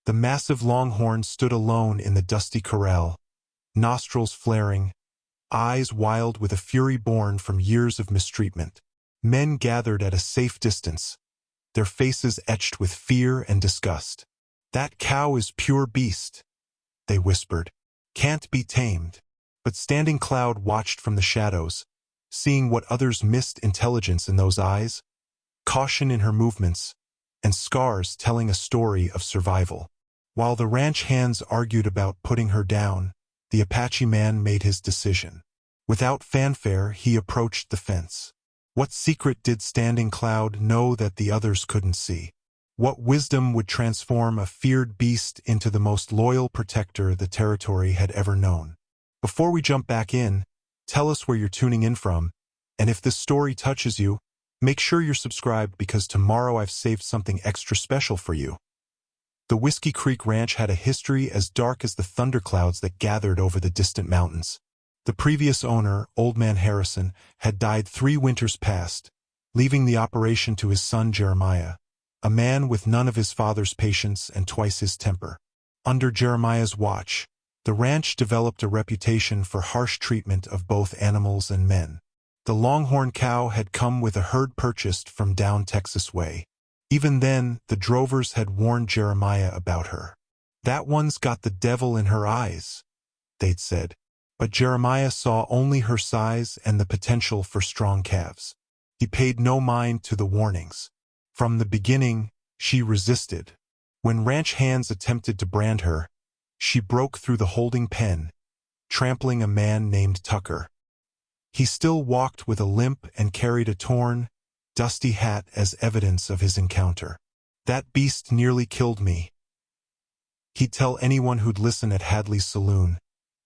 The massive longhorn stood alone in the dusty corral, nostrils flaring, eyes wild with a fury born from years of mistreatment. Men gathered at a safe distance, their faces etched with fear and disgust. "That cow is pure beast," they whispered. "Can't be tamed." But Standing Cloud watched from the shadows, seeing what others missed: intelligence in those eyes, caution in her movements, and scars telling a story of survival. While the ranch hands argued about putting her down, the Apache man made his decision. Without fanfare, he approached the fence. What secret did Standing Cloud know that the others couldn't see? What wisdom would transform a feared beast into the most loyal protector the territory had ever known? Before we jump back in, tell us where you're tuning in from, and if this story touches you, make sure you're subscribed because tomorrow I've saved something extra special for you. The Whiskey Creek Ranch had a history as dark as the thunderclouds that gathered over the distant mountains. The previous owner, Old Man Harrison, had died 3 winters past, leaving the operation to his son Jeremiah, a man with none of his father's patience and twice his temper. Under Jeremiah's watch, the ranch developed a reputation for harsh treatment of both animals and men. The longhorn cow had come with a herd purchased from down Texas way. Even then, the drovers had warned Jeremiah about her. "That one's got the devil in her eyes," they'd said. But Jeremiah saw only her size and the potential for strong calves. He paid no mind to the warnings. From the beginning, she resisted. When ranch hands attempted to brand her, she broke through the holding pen, trampling a man named Tucker. He still walked with a limp and carried a torn, dusty hat as evidence of his encounter. "That beast nearly killed me," he'd tell anyone who'd listen at Hadley's saloon,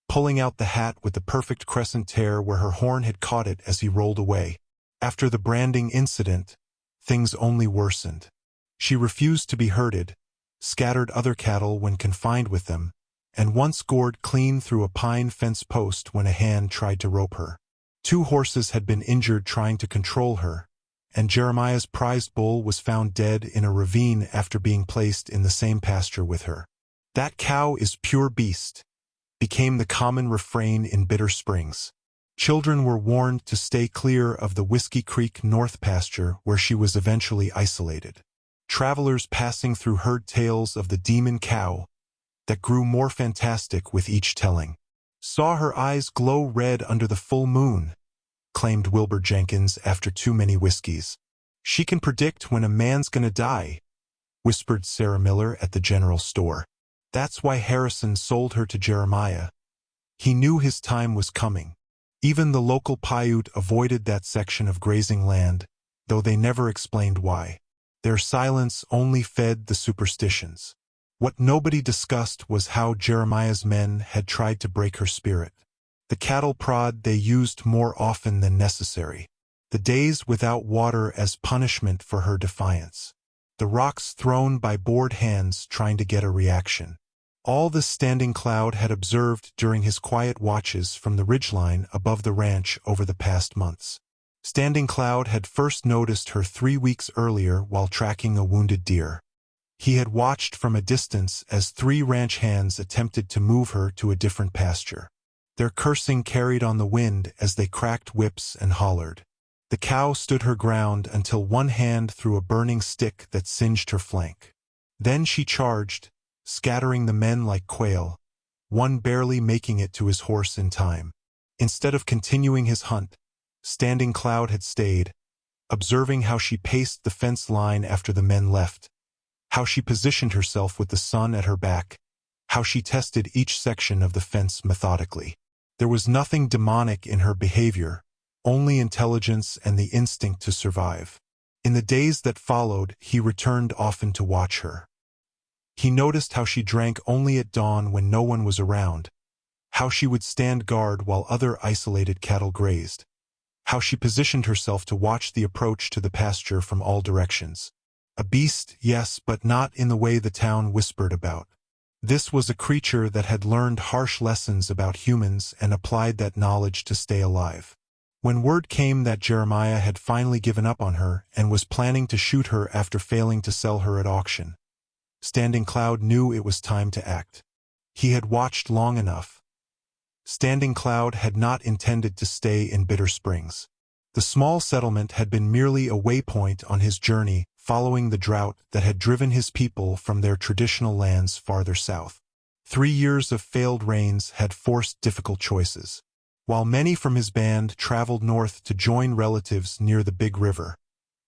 pulling out the hat with the perfect crescent tear where her horn had caught it as he rolled away. After the branding incident, things only worsened. She refused to be herded, scattered other cattle when confined with them, and once gored clean through a pine fence post when a hand tried to rope her. 2 horses had been injured trying to control her, and Jeremiah's prized bull was found dead in a ravine after being placed in the same pasture with her. "That cow is pure beast," became the common refrain in Bitter Springs. Children were warned to stay clear of the Whiskey Creek North pasture where she was eventually isolated. Travelers passing through heard tales of the demon cow that grew more fantastic with each telling. "Saw her eyes glow red under the full moon," claimed Wilbur Jenkins after too many whiskeys. "She can predict when a man's gonna die," whispered Sarah Miller at the general store. That's why Harrison sold her to Jeremiah. He knew his time was coming. Even the local Paiute avoided that section of grazing land, though they never explained why. Their silence only fed the superstitions. What nobody discussed was how Jeremiah's men had tried to break her spirit. The cattle prod they used more often than necessary. The days without water as punishment for her defiance. The rocks thrown by bored hands trying to get a reaction. All this Standing Cloud had observed during his quiet watches from the ridgeline above the ranch over the past months. Standing Cloud had first noticed her 3 weeks earlier while tracking a wounded deer. He had watched from a distance as 3 ranch hands attempted to move her to a different pasture. Their cursing carried on the wind as they cracked whips and hollered. The cow stood her ground until one hand threw a burning stick that singed her flank. Then she charged, scattering the men like quail, one barely making it to his horse in time. Instead of continuing his hunt, Standing Cloud had stayed, observing how she paced the fence line after the men left, how she positioned herself with the sun at her back, how she tested each section of the fence methodically. There was nothing demonic in her behavior, only intelligence and the instinct to survive. In the days that followed, he returned often to watch her. He noticed how she drank only at dawn when no one was around, how she would stand guard while other isolated cattle grazed, how she positioned herself to watch the approach to the pasture from all directions. A beast, yes, but not in the way the town whispered about. This was a creature that had learned harsh lessons about humans and applied that knowledge to stay alive. When word came that Jeremiah had finally given up on her and was planning to shoot her after failing to sell her at auction, Standing Cloud knew it was time to act. He had watched long enough. Standing Cloud had not intended to stay in Bitter Springs. The small settlement had been merely a waypoint on his journey following the drought that had driven his people from their traditional lands farther south. 3 years of failed rains had forced difficult choices. While many from his band traveled north to join relatives near the Big River,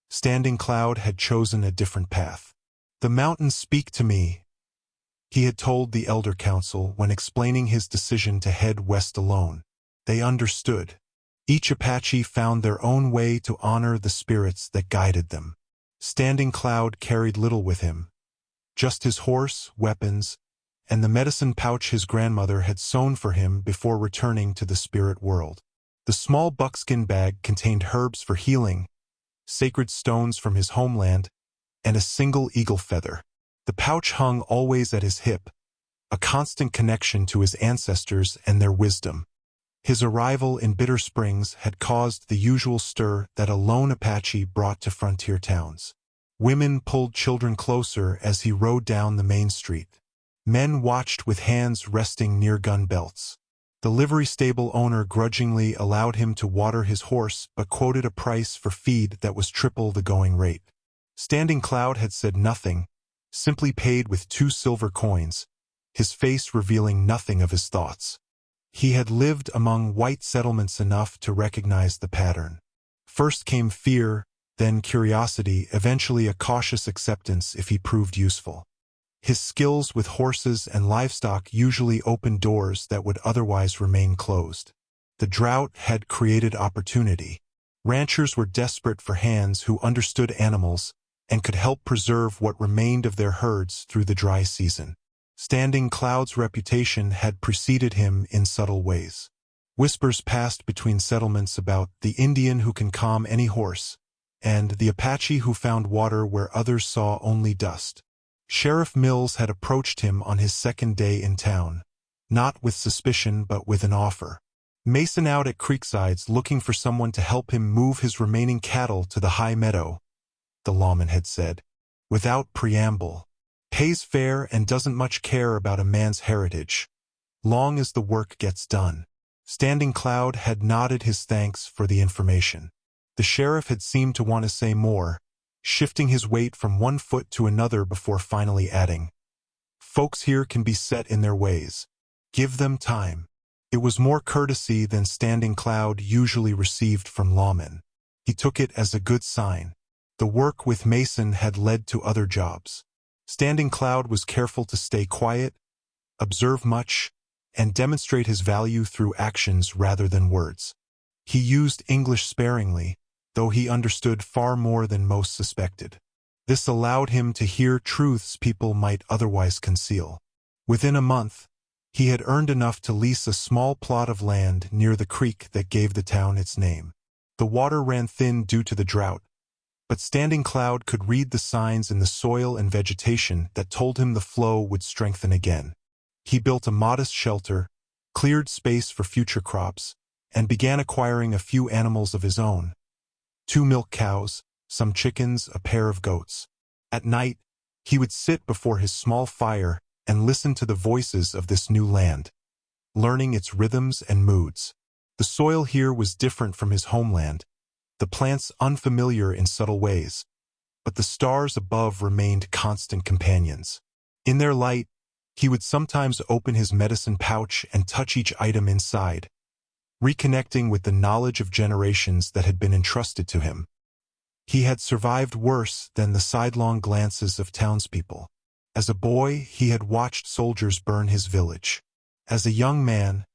Standing Cloud had chosen a different path. "The mountains speak to me," he had told the Elder Council when explaining his decision to head west alone. They understood. Each Apache found their own way to honor the spirits that guided them. Standing Cloud carried little with him, just his horse, weapons, and the medicine pouch his grandmother had sewn for him before returning to the spirit world. The small buckskin bag contained herbs for healing, sacred stones from his homeland, and a single eagle feather. The pouch hung always at his hip, a constant connection to his ancestors and their wisdom. His arrival in Bitter Springs had caused the usual stir that a lone Apache brought to frontier towns. Women pulled children closer as he rode down the main street. Men watched with hands resting near gun belts. The livery stable owner grudgingly allowed him to water his horse but quoted a price for feed that was triple the going rate. Standing Cloud had said nothing, simply paid with 2 silver coins, his face revealing nothing of his thoughts. He had lived among white settlements enough to recognize the pattern. First came fear, then curiosity, eventually a cautious acceptance if he proved useful. His skills with horses and livestock usually opened doors that would otherwise remain closed. The drought had created opportunity. Ranchers were desperate for hands who understood animals and could help preserve what remained of their herds through the dry season. Standing Cloud's reputation had preceded him in subtle ways. Whispers passed between settlements about the Indian who can calm any horse, and the Apache who found water where others saw only dust. Sheriff Mills had approached him on his second day in town, not with suspicion but with an offer. Mason out at Creeksides looking for someone to help him move his remaining cattle to the high meadow, the lawman had said, without preamble. Pays fair and doesn't much care about a man's heritage, long as the work gets done. Standing Cloud had nodded his thanks for the information. The sheriff had seemed to want to say more, shifting his weight from one foot to another before finally adding, "Folks here can be set in their ways. Give them time." It was more courtesy than Standing Cloud usually received from lawmen. He took it as a good sign. The work with Mason had led to other jobs. Standing Cloud was careful to stay quiet, observe much, and demonstrate his value through actions rather than words. He used English sparingly, though he understood far more than most suspected. This allowed him to hear truths people might otherwise conceal. Within a month, he had earned enough to lease a small plot of land near the creek that gave the town its name. The water ran thin due to the drought, but Standing Cloud could read the signs in the soil and vegetation that told him the flow would strengthen again. He built a modest shelter, cleared space for future crops, and began acquiring a few animals of his own. 2 milk cows, some chickens, a pair of goats. At night, he would sit before his small fire and listen to the voices of this new land, learning its rhythms and moods. The soil here was different from his homeland, the plants unfamiliar in subtle ways, but the stars above remained constant companions. In their light, he would sometimes open his medicine pouch and touch each item inside, reconnecting with the knowledge of generations that had been entrusted to him. He had survived worse than the sidelong glances of townspeople. As a boy, he had watched soldiers burn his village. As a young man,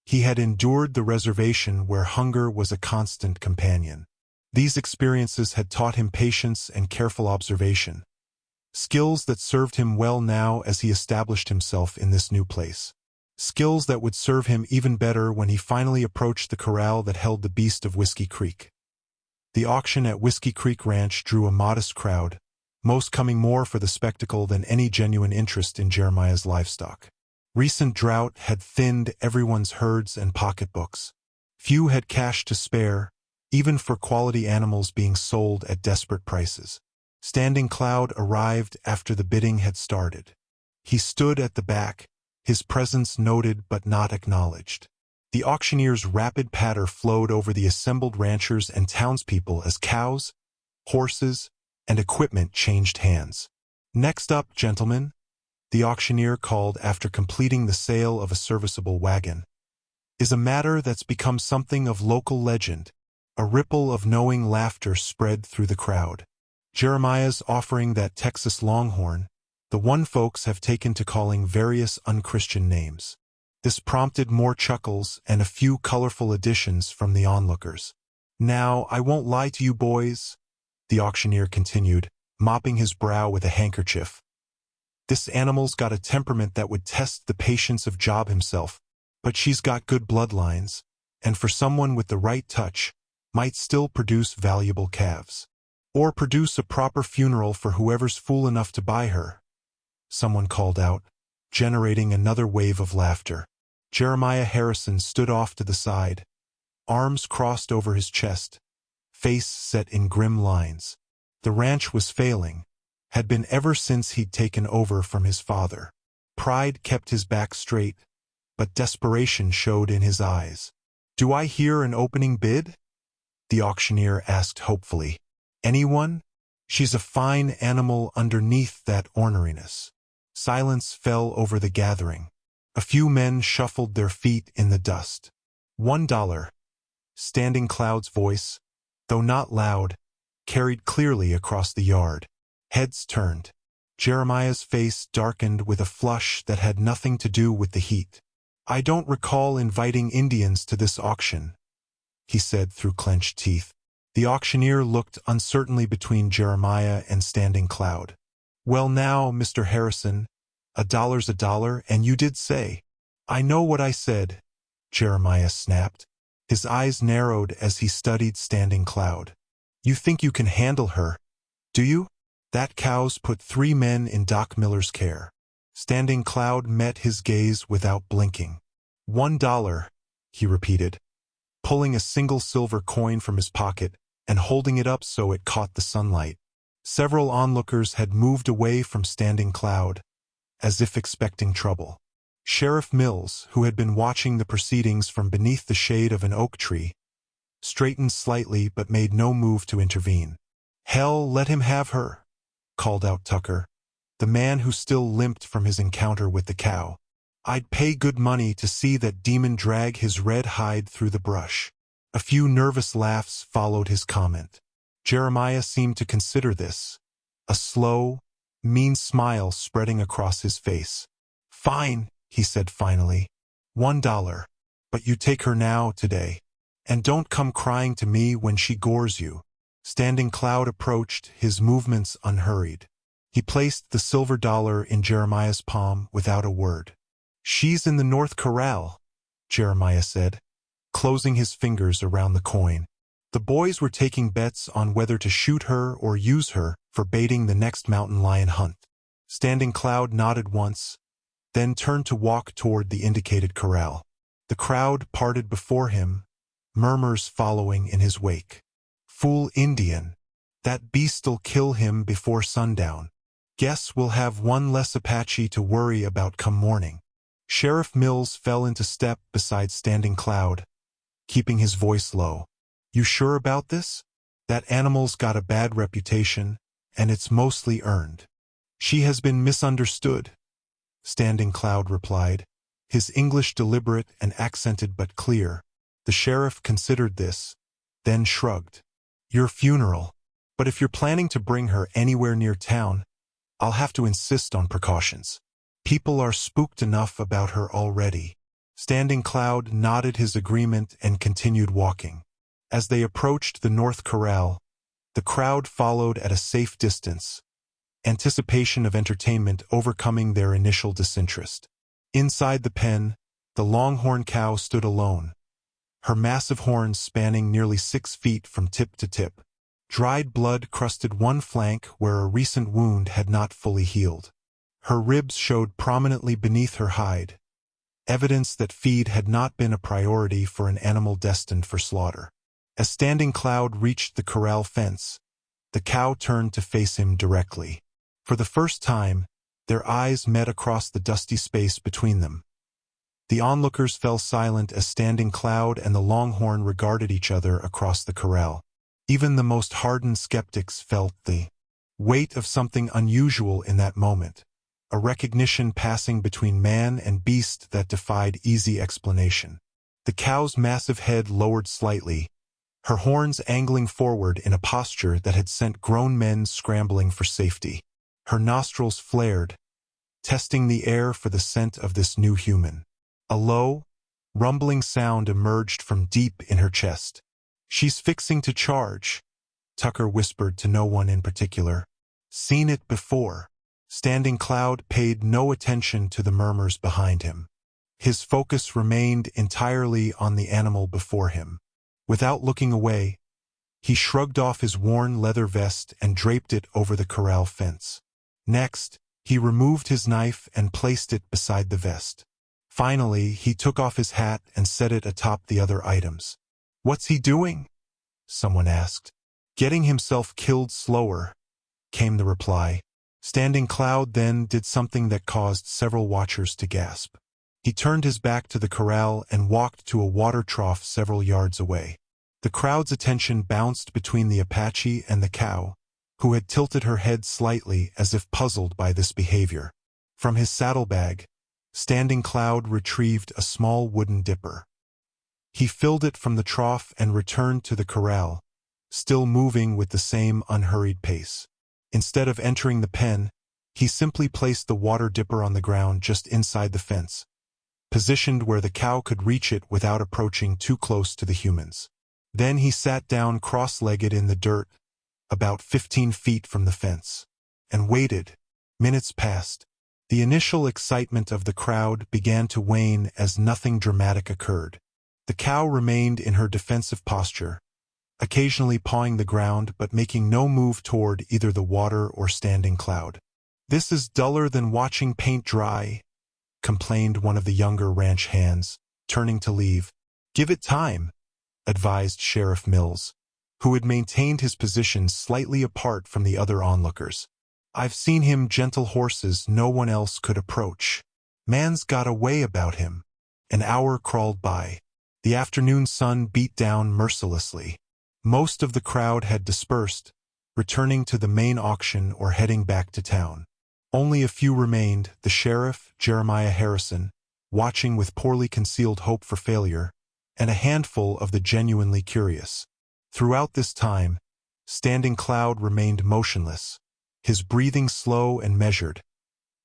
he had endured the reservation where hunger was a constant companion. These experiences had taught him patience and careful observation, skills that served him well now as he established himself in this new place. Skills that would serve him even better when he finally approached the corral that held the beast of Whiskey Creek. The auction at Whiskey Creek Ranch drew a modest crowd, most coming more for the spectacle than any genuine interest in Jeremiah's livestock. Recent drought had thinned everyone's herds and pocketbooks. Few had cash to spare, even for quality animals being sold at desperate prices. Standing Cloud arrived after the bidding had started. He stood at the back, his presence noted but not acknowledged. The auctioneer's rapid patter flowed over the assembled ranchers and townspeople as cows, horses, and equipment changed hands. "Next up, gentlemen," the auctioneer called after completing the sale of a serviceable wagon, "is a matter that's become something of local legend." A ripple of knowing laughter spread through the crowd. "Jeremiah's offering that Texas longhorn, the one folks have taken to calling various unchristian names." This prompted more chuckles and a few colorful additions from the onlookers. "Now, I won't lie to you boys," the auctioneer continued, mopping his brow with a handkerchief. "This animal's got a temperament that would test the patience of Job himself, but she's got good bloodlines, and for someone with the right touch, might still produce valuable calves. Or produce a proper funeral for whoever's fool enough to buy her," someone called out, generating another wave of laughter. Jeremiah Harrison stood off to the side, arms crossed over his chest, face set in grim lines. The ranch was failing, had been ever since he'd taken over from his father. Pride kept his back straight, but desperation showed in his eyes. "Do I hear an opening bid?" the auctioneer asked hopefully. "Anyone? She's a fine animal underneath that orneriness." Silence fell over the gathering. A few men shuffled their feet in the dust. $1. Standing Cloud's voice, though not loud, carried clearly across the yard. Heads turned. Jeremiah's face darkened with a flush that had nothing to do with the heat. "I don't recall inviting Indians to this auction," he said through clenched teeth. The auctioneer looked uncertainly between Jeremiah and Standing Cloud. "Well now, Mr. Harrison, $1's $1, and you did say." "I know what I said," Jeremiah snapped. His eyes narrowed as he studied Standing Cloud. "You think you can handle her, do you? That cow's put 3 men in Doc Miller's care." Standing Cloud met his gaze without blinking. $1, he repeated, pulling a single silver coin from his pocket and holding it up so it caught the sunlight. Several onlookers had moved away from Standing Cloud, as if expecting trouble. Sheriff Mills, who had been watching the proceedings from beneath the shade of an oak tree, straightened slightly but made no move to intervene. "Hell, let him have her," called out Tucker, the man who still limped from his encounter with the cow. "I'd pay good money to see that demon drag his red hide through the brush." A few nervous laughs followed his comment. Jeremiah seemed to consider this, a slow, mean smile spreading across his face. "Fine," he said finally. $1. But you take her now, today. And don't come crying to me when she gores you." Standing Cloud approached, his movements unhurried. He placed the silver dollar in Jeremiah's palm without a word. "She's in the North Corral," Jeremiah said, closing his fingers around the coin. The boys were taking bets on whether to shoot her or use her for baiting the next mountain lion hunt. Standing Cloud nodded once, then turned to walk toward the indicated corral. The crowd parted before him, murmurs following in his wake. "Fool Indian. That beast'll kill him before sundown. Guess we'll have one less Apache to worry about come morning." Sheriff Mills fell into step beside Standing Cloud, keeping his voice low. "You sure about this? That animal's got a bad reputation, and it's mostly earned." "She has been misunderstood," Standing Cloud replied, his English deliberate and accented but clear. The sheriff considered this, then shrugged. "Your funeral. But if you're planning to bring her anywhere near town, I'll have to insist on precautions. People are spooked enough about her already." Standing Cloud nodded his agreement and continued walking. As they approached the North Corral, the crowd followed at a safe distance, anticipation of entertainment overcoming their initial disinterest. Inside the pen, the longhorn cow stood alone, her massive horns spanning nearly 6 feet from tip to tip. Dried blood crusted one flank where a recent wound had not fully healed. Her ribs showed prominently beneath her hide, evidence that feed had not been a priority for an animal destined for slaughter. As Standing Cloud reached the corral fence, The cow turned to face him directly. For the first time, their eyes met across the dusty space between them. The onlookers fell silent as Standing Cloud and the longhorn regarded each other across the corral. Even the most hardened skeptics felt the weight of something unusual in that moment, a recognition passing between man and beast that defied easy explanation. The cow's massive head lowered slightly, her horns angling forward in a posture that had sent grown men scrambling for safety. Her nostrils flared, testing the air for the scent of this new human. A low, rumbling sound emerged from deep in her chest. "She's fixing to charge," Tucker whispered to no one in particular. "Seen it before." Standing Cloud paid no attention to the murmurs behind him. His focus remained entirely on the animal before him. Without looking away, he shrugged off his worn leather vest and draped it over the corral fence. Next, he removed his knife and placed it beside the vest. Finally, he took off his hat and set it atop the other items. "What's he doing?" someone asked. "Getting himself killed slower," came the reply. Standing Cloud then did something that caused several watchers to gasp. He turned his back to the corral and walked to a water trough several yards away. The crowd's attention bounced between the Apache and the cow, who had tilted her head slightly as if puzzled by this behavior. From his saddlebag, Standing Cloud retrieved a small wooden dipper. He filled it from the trough and returned to the corral, still moving with the same unhurried pace. Instead of entering the pen, he simply placed the water dipper on the ground just inside the fence, positioned where the cow could reach it without approaching too close to the humans. Then he sat down cross-legged in the dirt, about 15 feet from the fence, and waited. Minutes passed. The initial excitement of the crowd began to wane as nothing dramatic occurred. The cow remained in her defensive posture, occasionally pawing the ground but making no move toward either the water or Standing Cloud. "This is duller than watching paint dry," complained one of the younger ranch hands, turning to leave. "Give it time," advised Sheriff Mills, who had maintained his position slightly apart from the other onlookers. "I've seen him gentle horses no one else could approach. Man's got a way about him." An hour crawled by. The afternoon sun beat down mercilessly. Most of the crowd had dispersed, returning to the main auction or heading back to town. Only a few remained, the sheriff, Jeremiah Harrison, watching with poorly concealed hope for failure, and a handful of the genuinely curious. Throughout this time, Standing Cloud remained motionless, his breathing slow and measured,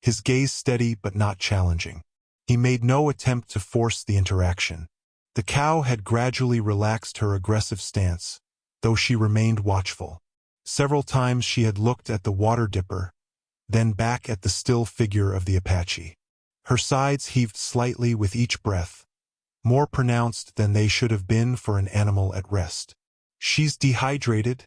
his gaze steady but not challenging. He made no attempt to force the interaction. The cow had gradually relaxed her aggressive stance, though she remained watchful. Several times she had looked at the water dipper, then back at the still figure of the Apache. Her sides heaved slightly with each breath, more pronounced than they should have been for an animal at rest. "She's dehydrated,"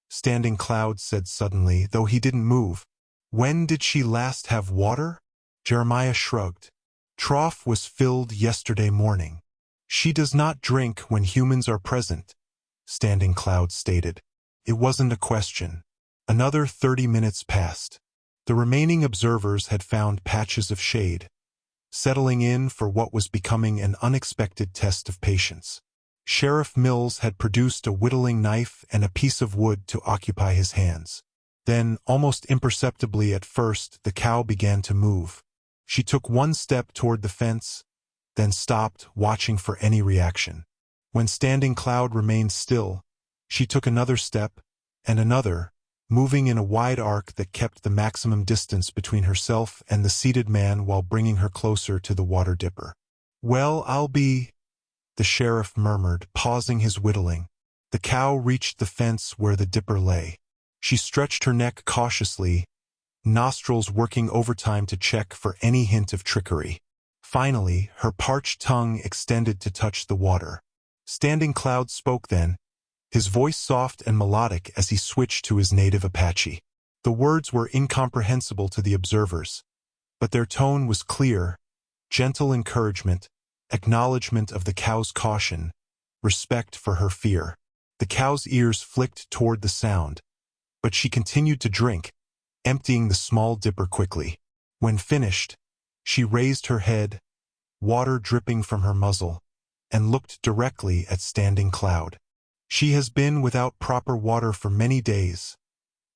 Standing Cloud said suddenly, though he didn't move. "When did she last have water?" Jeremiah shrugged. "Trough was filled yesterday morning." "She does not drink when humans are present," Standing Cloud stated. It wasn't a question. Another 30 minutes passed. The remaining observers had found patches of shade, settling in for what was becoming an unexpected test of patience. Sheriff Mills had produced a whittling knife and a piece of wood to occupy his hands. Then, almost imperceptibly at first, the cow began to move. She took one step toward the fence, then stopped, watching for any reaction. When Standing Cloud remained still, she took another step, and another, moving in a wide arc that kept the maximum distance between herself and the seated man while bringing her closer to the water dipper. "Well, I'll be," the sheriff murmured, pausing his whittling. The cow reached the fence where the dipper lay. She stretched her neck cautiously, nostrils working overtime to check for any hint of trickery. Finally, her parched tongue extended to touch the water. Standing Cloud spoke then, his voice soft and melodic as he switched to his native Apache. The words were incomprehensible to the observers, but their tone was clear, gentle encouragement, acknowledgement of the cow's caution, respect for her fear. The cow's ears flicked toward the sound, but she continued to drink, emptying the small dipper quickly. When finished, she raised her head, water dripping from her muzzle, and looked directly at Standing Cloud. "She has been without proper water for many days,"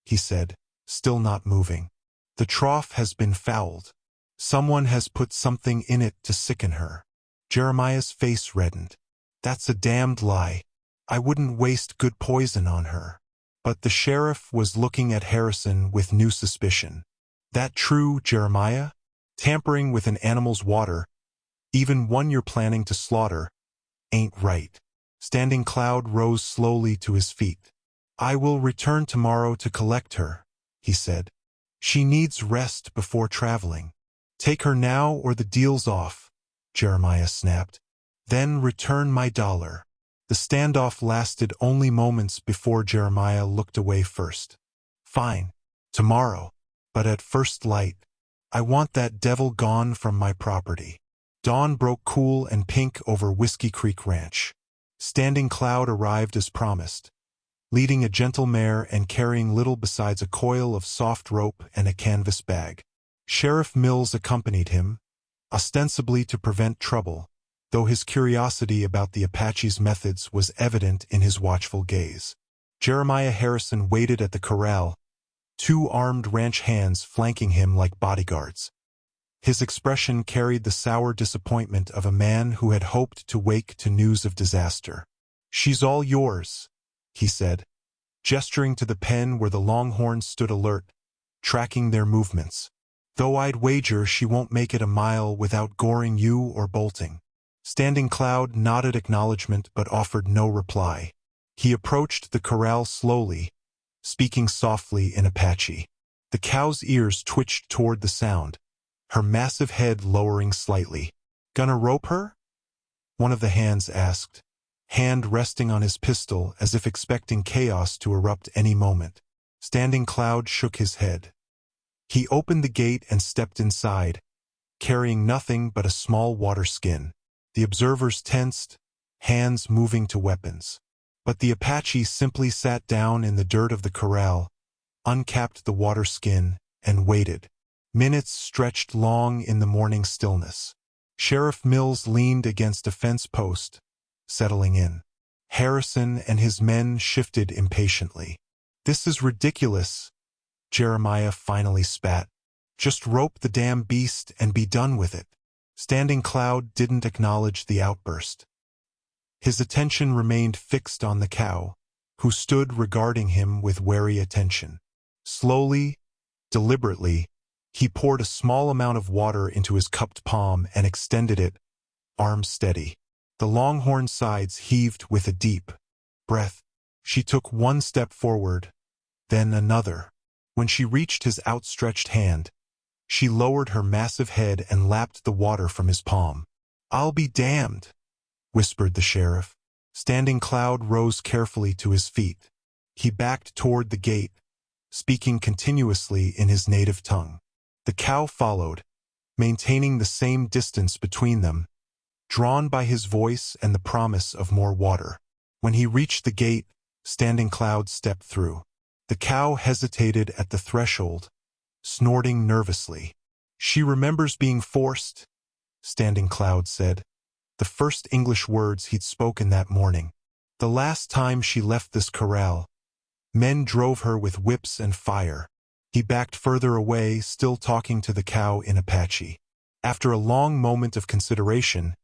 he said, still not moving. "The trough has been fouled. Someone has put something in it to sicken her." Jeremiah's face reddened. "That's a damned lie. I wouldn't waste good poison on her." But the sheriff was looking at Harrison with new suspicion. "That true, Jeremiah? Tampering with an animal's water, even one you're planning to slaughter, ain't right." Standing Cloud rose slowly to his feet. "I will return tomorrow to collect her," he said. "She needs rest before traveling." "Take her now or the deal's off," Jeremiah snapped. "Then return my $1. The standoff lasted only moments before Jeremiah looked away first. "Fine. Tomorrow. But at first light. I want that devil gone from my property." Dawn broke cool and pink over Whiskey Creek Ranch. Standing Cloud arrived as promised, leading a gentle mare and carrying little besides a coil of soft rope and a canvas bag. Sheriff Mills accompanied him, ostensibly to prevent trouble, though his curiosity about the Apache's methods was evident in his watchful gaze. Jeremiah Harrison waited at the corral, 2 armed ranch hands flanking him like bodyguards. His expression carried the sour disappointment of a man who had hoped to wake to news of disaster. "She's all yours," he said, gesturing to the pen where the longhorns stood alert, tracking their movements. "Though I'd wager she won't make it a mile without goring you or bolting." Standing Cloud nodded acknowledgement but offered no reply. He approached the corral slowly, speaking softly in Apache. The cow's ears twitched toward the sound, her massive head lowering slightly. "Gonna rope her?" one of the hands asked, hand resting on his pistol as if expecting chaos to erupt any moment. Standing Cloud shook his head. He opened the gate and stepped inside, carrying nothing but a small water skin. The observers tensed, hands moving to weapons. But the Apache simply sat down in the dirt of the corral, uncapped the water skin, and waited. Minutes stretched long in the morning stillness. Sheriff Mills leaned against a fence post, settling in. Harrison and his men shifted impatiently. "This is ridiculous," Jeremiah finally spat. "Just rope the damn beast and be done with it." Standing Cloud didn't acknowledge the outburst. His attention remained fixed on the cow, who stood regarding him with wary attention. Slowly, deliberately, he poured a small amount of water into his cupped palm and extended it, arms steady. The longhorn sides heaved with a deep breath. She took one step forward, then another. When she reached his outstretched hand, she lowered her massive head and lapped the water from his palm. "I'll be damned," whispered the sheriff. Standing Cloud rose carefully to his feet. He backed toward the gate, speaking continuously in his native tongue. The cow followed, maintaining the same distance between them, drawn by his voice and the promise of more water. When he reached the gate, Standing Cloud stepped through. The cow hesitated at the threshold, snorting nervously. "She remembers being forced," Standing Cloud said, the first English words he'd spoken that morning. "The last time she left this corral, men drove her with whips and fire." He backed further away, still talking to the cow in Apache. After a long moment of consideration,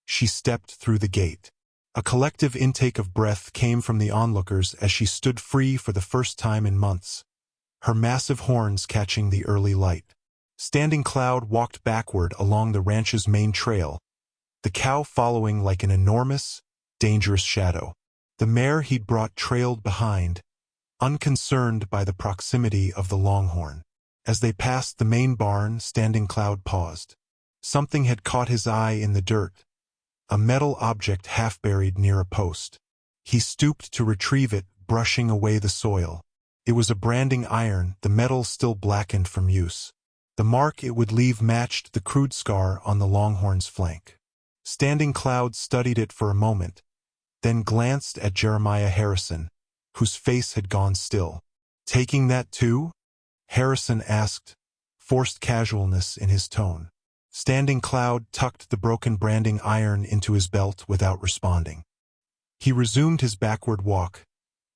she stepped through the gate. A collective intake of breath came from the onlookers as she stood free for the first time in months, her massive horns catching the early light. Standing Cloud walked backward along the ranch's main trail, the cow following like an enormous, dangerous shadow. The mare he'd brought trailed behind, unconcerned by the proximity of the longhorn. As they passed the main barn, Standing Cloud paused. Something had caught his eye in the dirt, a metal object half buried near a post. He stooped to retrieve it, brushing away the soil. It was a branding iron, the metal still blackened from use. The mark it would leave matched the crude scar on the longhorn's flank. Standing Cloud studied it for a moment, then glanced at Jeremiah Harrison, whose face had gone still. "Taking that too?" Harrison asked, forced casualness in his tone. Standing Cloud tucked the broken branding iron into his belt without responding. He resumed his backward walk,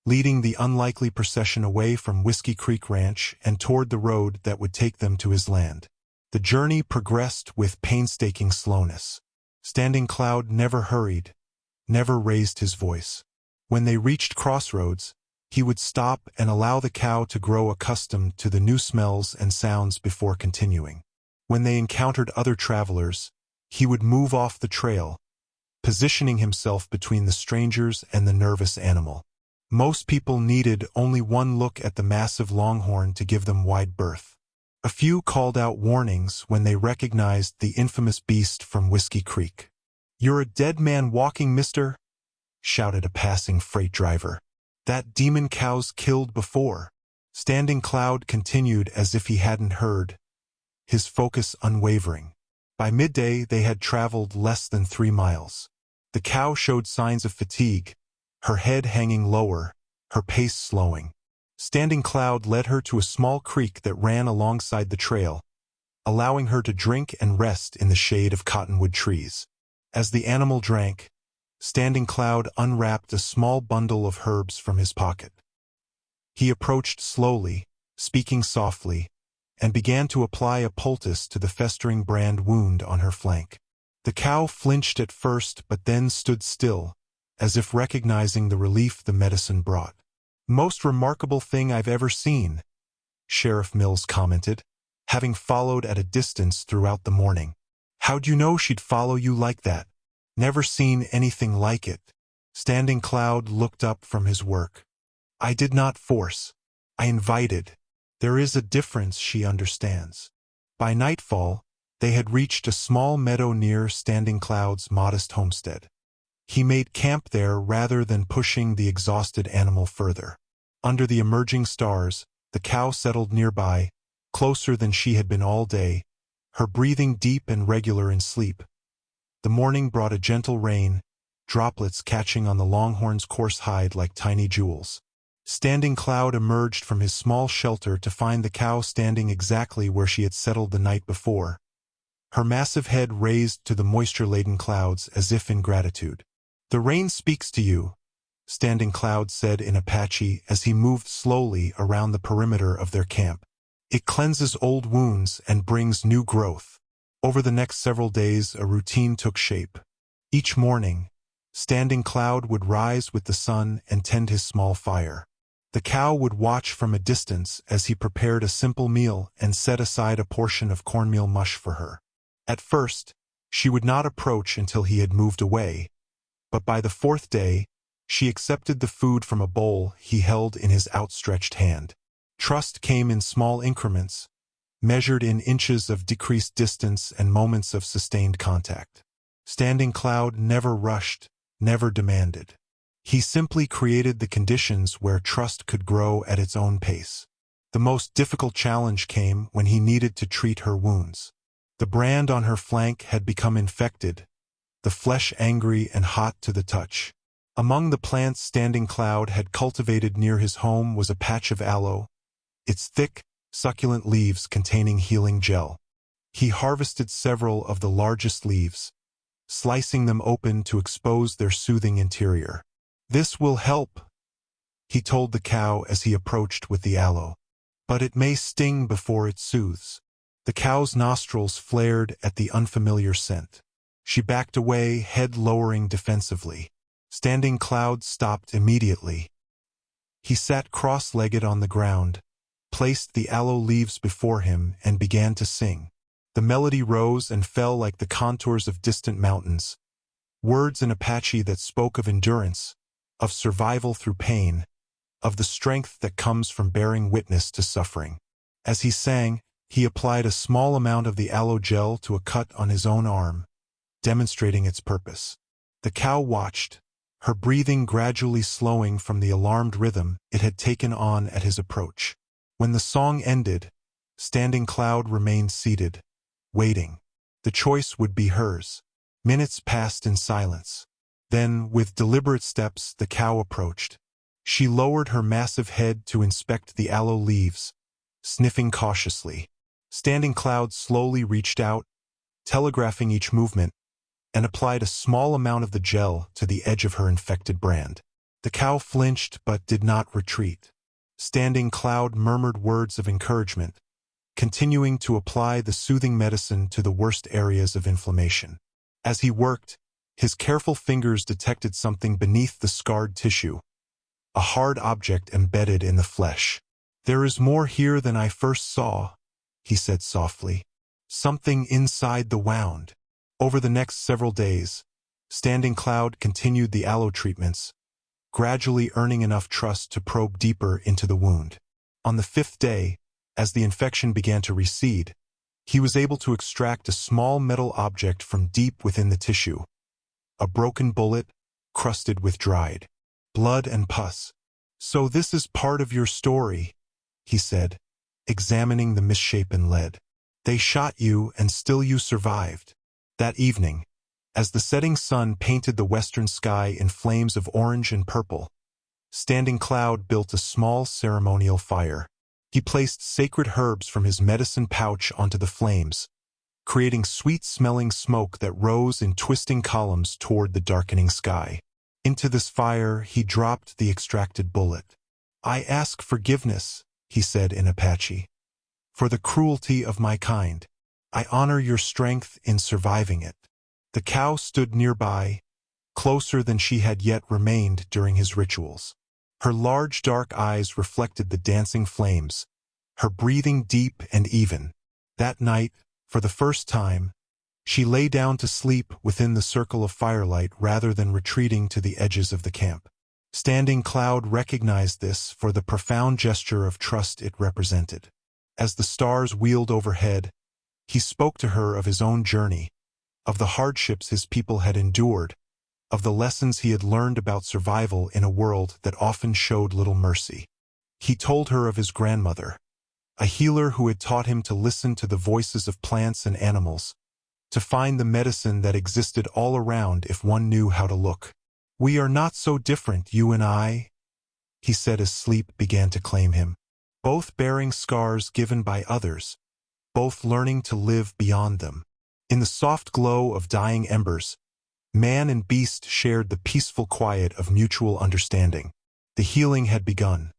leading the unlikely procession away from Whiskey Creek Ranch and toward the road that would take them to his land. The journey progressed with painstaking slowness. Standing Cloud never hurried, never raised his voice. When they reached crossroads, he would stop and allow the cow to grow accustomed to the new smells and sounds before continuing. When they encountered other travelers, he would move off the trail, positioning himself between the strangers and the nervous animal. Most people needed only one look at the massive longhorn to give them wide berth. A few called out warnings when they recognized the infamous beast from Whiskey Creek. "You're a dead man walking, mister," shouted a passing freight driver. "That demon cow's killed before." Standing Cloud continued as if he hadn't heard, his focus unwavering. By midday they had traveled less than 3 miles. The cow showed signs of fatigue, her head hanging lower, her pace slowing. Standing Cloud led her to a small creek that ran alongside the trail, allowing her to drink and rest in the shade of cottonwood trees. As the animal drank, Standing Cloud unwrapped a small bundle of herbs from his pocket. He approached slowly, speaking softly, and began to apply a poultice to the festering brand wound on her flank. The cow flinched at first but then stood still, as if recognizing the relief the medicine brought. "Most remarkable thing I've ever seen," Sheriff Mills commented, having followed at a distance throughout the morning. "How'd you know she'd follow you like that?" "Never seen anything like it." Standing Cloud looked up from his work. "I did not force. I invited. There is a difference, she understands." By nightfall, they had reached a small meadow near Standing Cloud's modest homestead. He made camp there rather than pushing the exhausted animal further. Under the emerging stars, the cow settled nearby, closer than she had been all day, her breathing deep and regular in sleep. The morning brought a gentle rain, droplets catching on the longhorn's coarse hide like tiny jewels. Standing Cloud emerged from his small shelter to find the cow standing exactly where she had settled the night before, her massive head raised to the moisture-laden clouds as if in gratitude. "The rain speaks to you," Standing Cloud said in Apache as he moved slowly around the perimeter of their camp. "It cleanses old wounds and brings new growth." Over the next several days, a routine took shape. Each morning, Standing Cloud would rise with the sun and tend his small fire. The cow would watch from a distance as he prepared a simple meal and set aside a portion of cornmeal mush for her. At first, she would not approach until he had moved away, but by the 4th day, she accepted the food from a bowl he held in his outstretched hand. Trust came in small increments, measured in inches of decreased distance and moments of sustained contact. Standing Cloud never rushed, never demanded. He simply created the conditions where trust could grow at its own pace. The most difficult challenge came when he needed to treat her wounds. The brand on her flank had become infected, the flesh angry and hot to the touch. Among the plants Standing Cloud had cultivated near his home was a patch of aloe, its thick, succulent leaves containing healing gel. He harvested several of the largest leaves, slicing them open to expose their soothing interior. "This will help," he told the cow as he approached with the aloe. "But it may sting before it soothes." The cow's nostrils flared at the unfamiliar scent. She backed away, head lowering defensively. Standing Cloud stopped immediately. He sat cross-legged on the ground, placed the aloe leaves before him, and began to sing. The melody rose and fell like the contours of distant mountains, words in Apache that spoke of endurance, of survival through pain, of the strength that comes from bearing witness to suffering. As he sang, he applied a small amount of the aloe gel to a cut on his own arm, demonstrating its purpose. The cow watched, her breathing gradually slowing from the alarmed rhythm it had taken on at his approach. When the song ended, Standing Cloud remained seated, waiting. The choice would be hers. Minutes passed in silence. Then, with deliberate steps, the cow approached. She lowered her massive head to inspect the aloe leaves, sniffing cautiously. Standing Cloud slowly reached out, telegraphing each movement, and applied a small amount of the gel to the edge of her infected brand. The cow flinched but did not retreat. Standing Cloud murmured words of encouragement, continuing to apply the soothing medicine to the worst areas of inflammation. As he worked, his careful fingers detected something beneath the scarred tissue, a hard object embedded in the flesh. "There is more here than I first saw," he said softly. "Something inside the wound." Over the next several days, Standing Cloud continued the aloe treatments, gradually earning enough trust to probe deeper into the wound. On the 5th day, as the infection began to recede, he was able to extract a small metal object from deep within the tissue, a broken bullet crusted with dried blood and pus. "So this is part of your story," he said, examining the misshapen lead. "They shot you and still you survived." That evening, as the setting sun painted the western sky in flames of orange and purple, Standing Cloud built a small ceremonial fire. He placed sacred herbs from his medicine pouch onto the flames, creating sweet-smelling smoke that rose in twisting columns toward the darkening sky. Into this fire he dropped the extracted bullet. "I ask forgiveness," he said in Apache, "for the cruelty of my kind. I honor your strength in surviving it." The cow stood nearby, closer than she had yet remained during his rituals. Her large dark eyes reflected the dancing flames, her breathing deep and even. That night, for the first time, she lay down to sleep within the circle of firelight rather than retreating to the edges of the camp. Standing Cloud recognized this for the profound gesture of trust it represented. As the stars wheeled overhead, he spoke to her of his own journey, of the hardships his people had endured, of the lessons he had learned about survival in a world that often showed little mercy. He told her of his grandmother, a healer who had taught him to listen to the voices of plants and animals, to find the medicine that existed all around if one knew how to look. "We are not so different, you and I," he said as sleep began to claim him, "both bearing scars given by others, both learning to live beyond them." In the soft glow of dying embers, man and beast shared the peaceful quiet of mutual understanding. The healing had begun,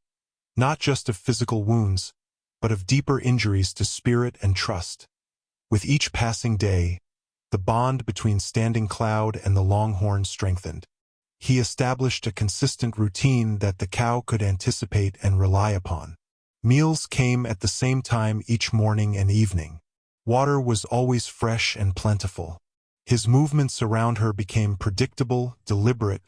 not just of physical wounds, but of deeper injuries to spirit and trust. With each passing day, the bond between Standing Cloud and the longhorn strengthened. He established a consistent routine that the cow could anticipate and rely upon. Meals came at the same time each morning and evening. Water was always fresh and plentiful. His movements around her became predictable, deliberate,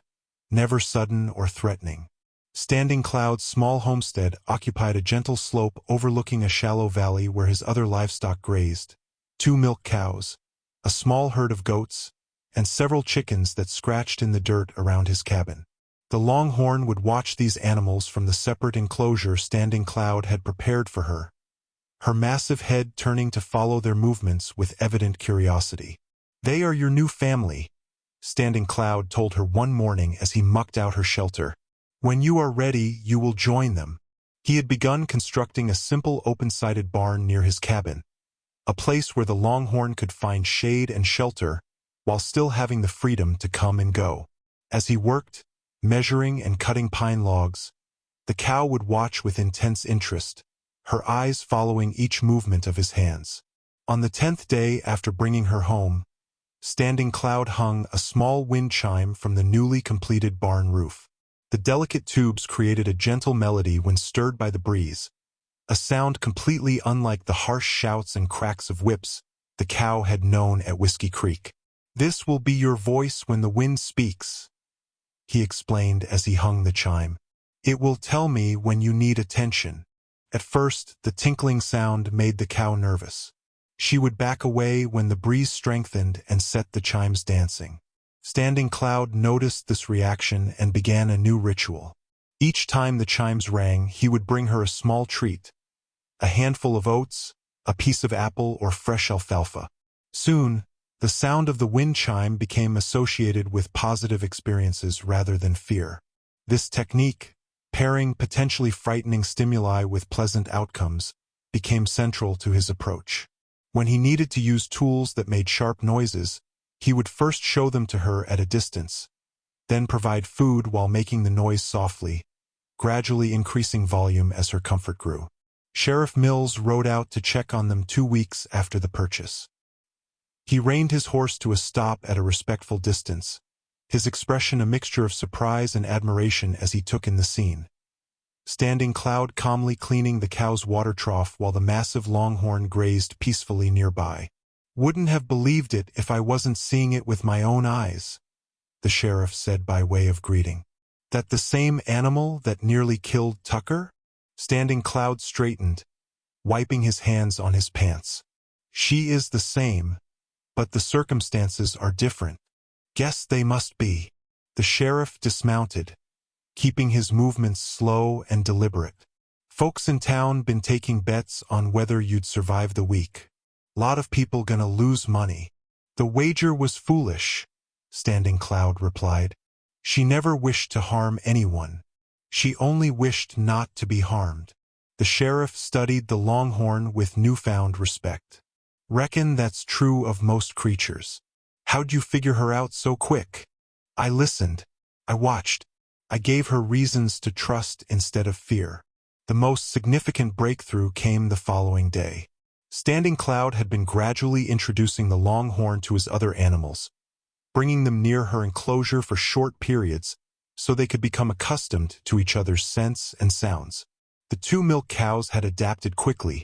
never sudden or threatening. Standing Cloud's small homestead occupied a gentle slope overlooking a shallow valley where his other livestock grazed: 2 milk cows, a small herd of goats, and several chickens that scratched in the dirt around his cabin. The longhorn would watch these animals from the separate enclosure Standing Cloud had prepared for her, her massive head turning to follow their movements with evident curiosity. "They are your new family," Standing Cloud told her one morning as he mucked out her shelter. "When you are ready, you will join them." He had begun constructing a simple open-sided barn near his cabin, a place where the longhorn could find shade and shelter while still having the freedom to come and go. As he worked, measuring and cutting pine logs, the cow would watch with intense interest, her eyes following each movement of his hands. On the 10th day after bringing her home, Standing Cloud hung a small wind chime from the newly completed barn roof. The delicate tubes created a gentle melody when stirred by the breeze, a sound completely unlike the harsh shouts and cracks of whips the cow had known at Whiskey Creek. "This will be your voice when the wind speaks," he explained as he hung the chime. "It will tell me when you need attention." At first, the tinkling sound made the cow nervous. She would back away when the breeze strengthened and set the chimes dancing. Standing Cloud noticed this reaction and began a new ritual. Each time the chimes rang, he would bring her a small treat, a handful of oats, a piece of apple, or fresh alfalfa. Soon, the sound of the wind chime became associated with positive experiences rather than fear. This technique, Pairing potentially frightening stimuli with pleasant outcomes became central to his approach. When he needed to use tools that made sharp noises, he would first show them to her at a distance, then provide food while making the noise softly, gradually increasing volume as her comfort grew. Sheriff Mills rode out to check on them 2 weeks after the purchase. He reined his horse to a stop at a respectful distance, his expression a mixture of surprise and admiration as he took in the scene. Standing Cloud calmly cleaning the cow's water trough while the massive longhorn grazed peacefully nearby. "Wouldn't have believed it if I wasn't seeing it with my own eyes," the sheriff said by way of greeting. "That the same animal that nearly killed Tucker?" Standing Cloud straightened, wiping his hands on his pants. "She is the same, but the circumstances are different." "Guess they must be." The sheriff dismounted, keeping his movements slow and deliberate. "Folks in town been taking bets on whether you'd survive the week. Lot of people gonna lose money." "The wager was foolish," Standing Cloud replied. "She never wished to harm anyone. She only wished not to be harmed." The sheriff studied the longhorn with newfound respect. "Reckon that's true of most creatures. How'd you figure her out so quick?" "I listened. I watched. I gave her reasons to trust instead of fear." The most significant breakthrough came the following day. Standing Cloud had been gradually introducing the longhorn to his other animals, bringing them near her enclosure for short periods so they could become accustomed to each other's scents and sounds. The 2 milk cows had adapted quickly,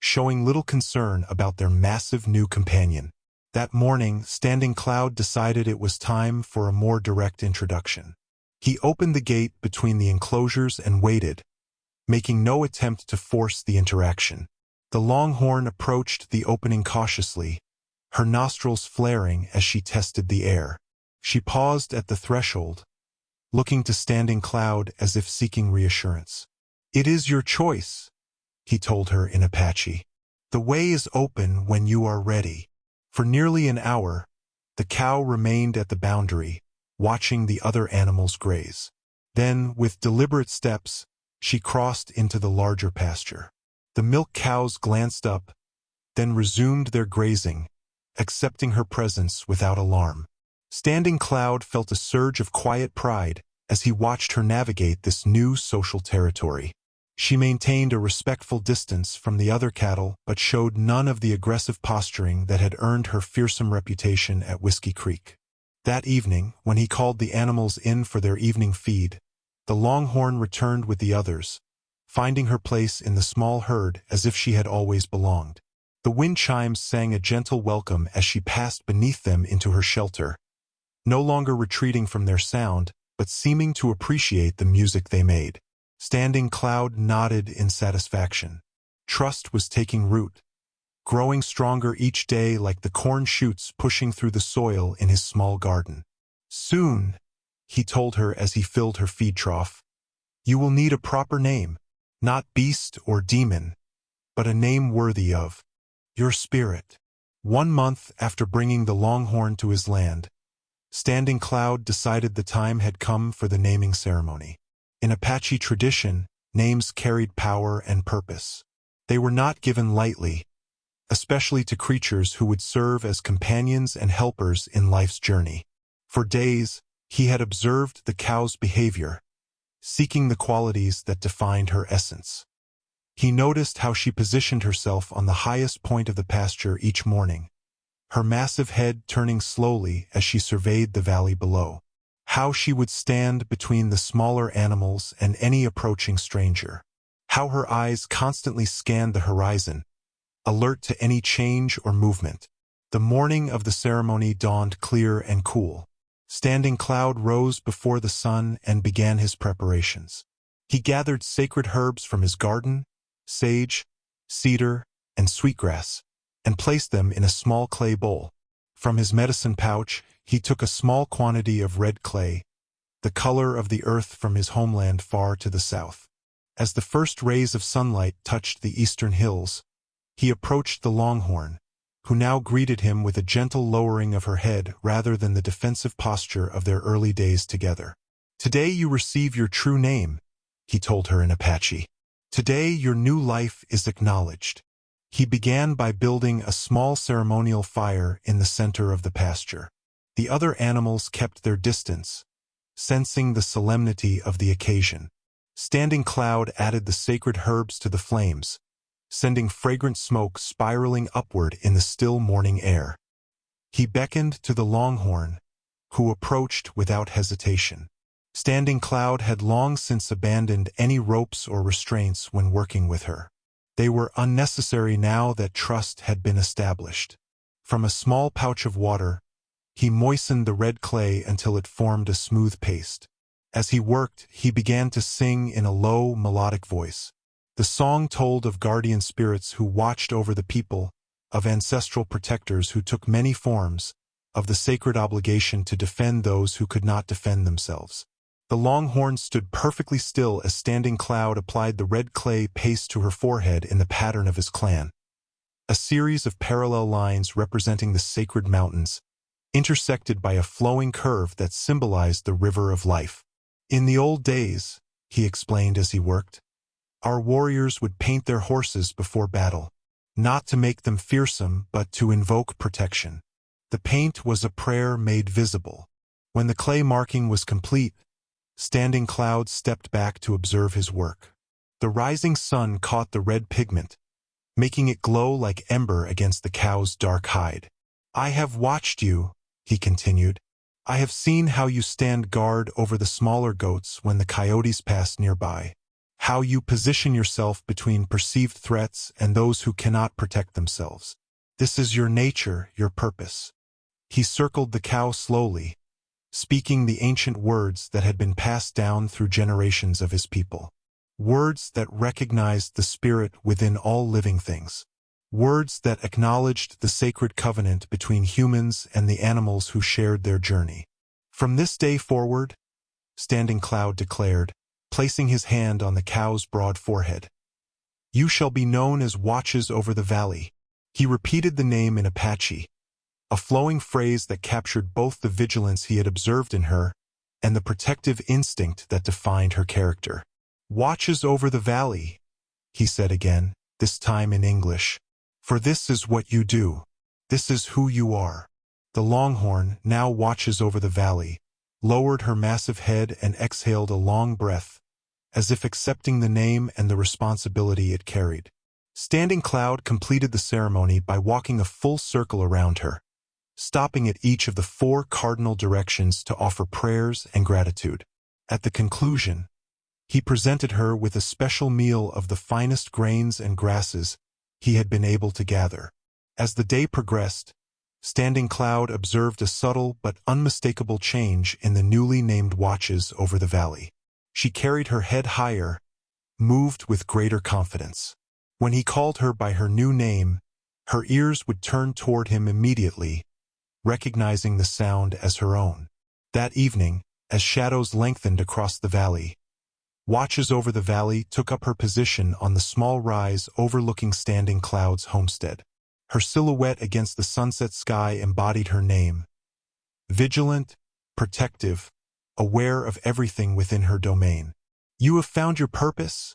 showing little concern about their massive new companion. That morning, Standing Cloud decided it was time for a more direct introduction. He opened the gate between the enclosures and waited, making no attempt to force the interaction. The longhorn approached the opening cautiously, her nostrils flaring as she tested the air. She paused at the threshold, looking to Standing Cloud as if seeking reassurance. "It is your choice," he told her in Apache. "The way is open when you are ready." For nearly an hour, the cow remained at the boundary, watching the other animals graze. Then, with deliberate steps, she crossed into the larger pasture. The milk cows glanced up, then resumed their grazing, accepting her presence without alarm. Standing Cloud felt a surge of quiet pride as he watched her navigate this new social territory. She maintained a respectful distance from the other cattle but showed none of the aggressive posturing that had earned her fearsome reputation at Whiskey Creek. That evening, when he called the animals in for their evening feed, the longhorn returned with the others, finding her place in the small herd as if she had always belonged. The wind chimes sang a gentle welcome as she passed beneath them into her shelter, no longer retreating from their sound, but seeming to appreciate the music they made. Standing Cloud nodded in satisfaction. Trust was taking root, growing stronger each day like the corn shoots pushing through the soil in his small garden. "Soon," he told her as he filled her feed trough, "you will need a proper name, not beast or demon, but a name worthy of your spirit." 1 month after bringing the longhorn to his land, Standing Cloud decided the time had come for the naming ceremony. In Apache tradition, names carried power and purpose. They were not given lightly, especially to creatures who would serve as companions and helpers in life's journey. For days, he had observed the cow's behavior, seeking the qualities that defined her essence. He noticed how she positioned herself on the highest point of the pasture each morning, her massive head turning slowly as she surveyed the valley below. How she would stand between the smaller animals and any approaching stranger. How her eyes constantly scanned the horizon, alert to any change or movement. The morning of the ceremony dawned clear and cool. Standing Cloud rose before the sun and began his preparations. He gathered sacred herbs from his garden, sage, cedar, and sweetgrass, and placed them in a small clay bowl. From his medicine pouch, he took a small quantity of red clay, the color of the earth from his homeland far to the south. As the first rays of sunlight touched the eastern hills, he approached the longhorn, who now greeted him with a gentle lowering of her head rather than the defensive posture of their early days together. "Today you receive your true name," he told her in Apache. Today your new life is acknowledged. He began by building a small ceremonial fire in the center of the pasture. The other animals kept their distance, sensing the solemnity of the occasion. Standing Cloud added the sacred herbs to the flames, sending fragrant smoke spiraling upward in the still morning air. He beckoned to the longhorn, who approached without hesitation. Standing Cloud had long since abandoned any ropes or restraints when working with her. They were unnecessary now that trust had been established. From a small pouch of water, he moistened the red clay until it formed a smooth paste. As he worked, he began to sing in a low, melodic voice. The song told of guardian spirits who watched over the people, of ancestral protectors who took many forms, of the sacred obligation to defend those who could not defend themselves. The longhorn stood perfectly still as Standing Cloud applied the red clay paste to her forehead in the pattern of his clan. A series of parallel lines representing the sacred mountains, intersected by a flowing curve that symbolized the river of life. In the old days, he explained as he worked, our warriors would paint their horses before battle, not to make them fearsome but to invoke protection. The paint was a prayer made visible. When the clay marking was complete, Standing Cloud stepped back to observe his work. The rising sun caught the red pigment, making it glow like ember against the cow's dark hide. I have watched you, he continued. I have seen how you stand guard over the smaller goats when the coyotes pass nearby, how you position yourself between perceived threats and those who cannot protect themselves. This is your nature, your purpose. He circled the cow slowly, speaking the ancient words that had been passed down through generations of his people. Words that recognized the spirit within all living things. Words that acknowledged the sacred covenant between humans and the animals who shared their journey. From this day forward, Standing Cloud declared, placing his hand on the cow's broad forehead, you shall be known as Watches over the Valley. He repeated the name in Apache, a flowing phrase that captured both the vigilance he had observed in her and the protective instinct that defined her character. Watches over the valley, he said again, this time in English. For this is what you do. This is who you are. The longhorn, now Watches over the valley, lowered her massive head and exhaled a long breath, as if accepting the name and the responsibility it carried. Standing Cloud completed the ceremony by walking a full circle around her, stopping at each of the 4 cardinal directions to offer prayers and gratitude. At the conclusion, he presented her with a special meal of the finest grains and grasses he had been able to gather. As the day progressed, Standing Cloud observed a subtle but unmistakable change in the newly named Watches over the valley. She carried her head higher, moved with greater confidence. When he called her by her new name, her ears would turn toward him immediately, recognizing the sound as her own. That evening, as shadows lengthened across the valley, Watches over the valley took up her position on the small rise overlooking Standing Cloud's homestead. Her silhouette against the sunset sky embodied her name. Vigilant, protective, aware of everything within her domain. You have found your purpose?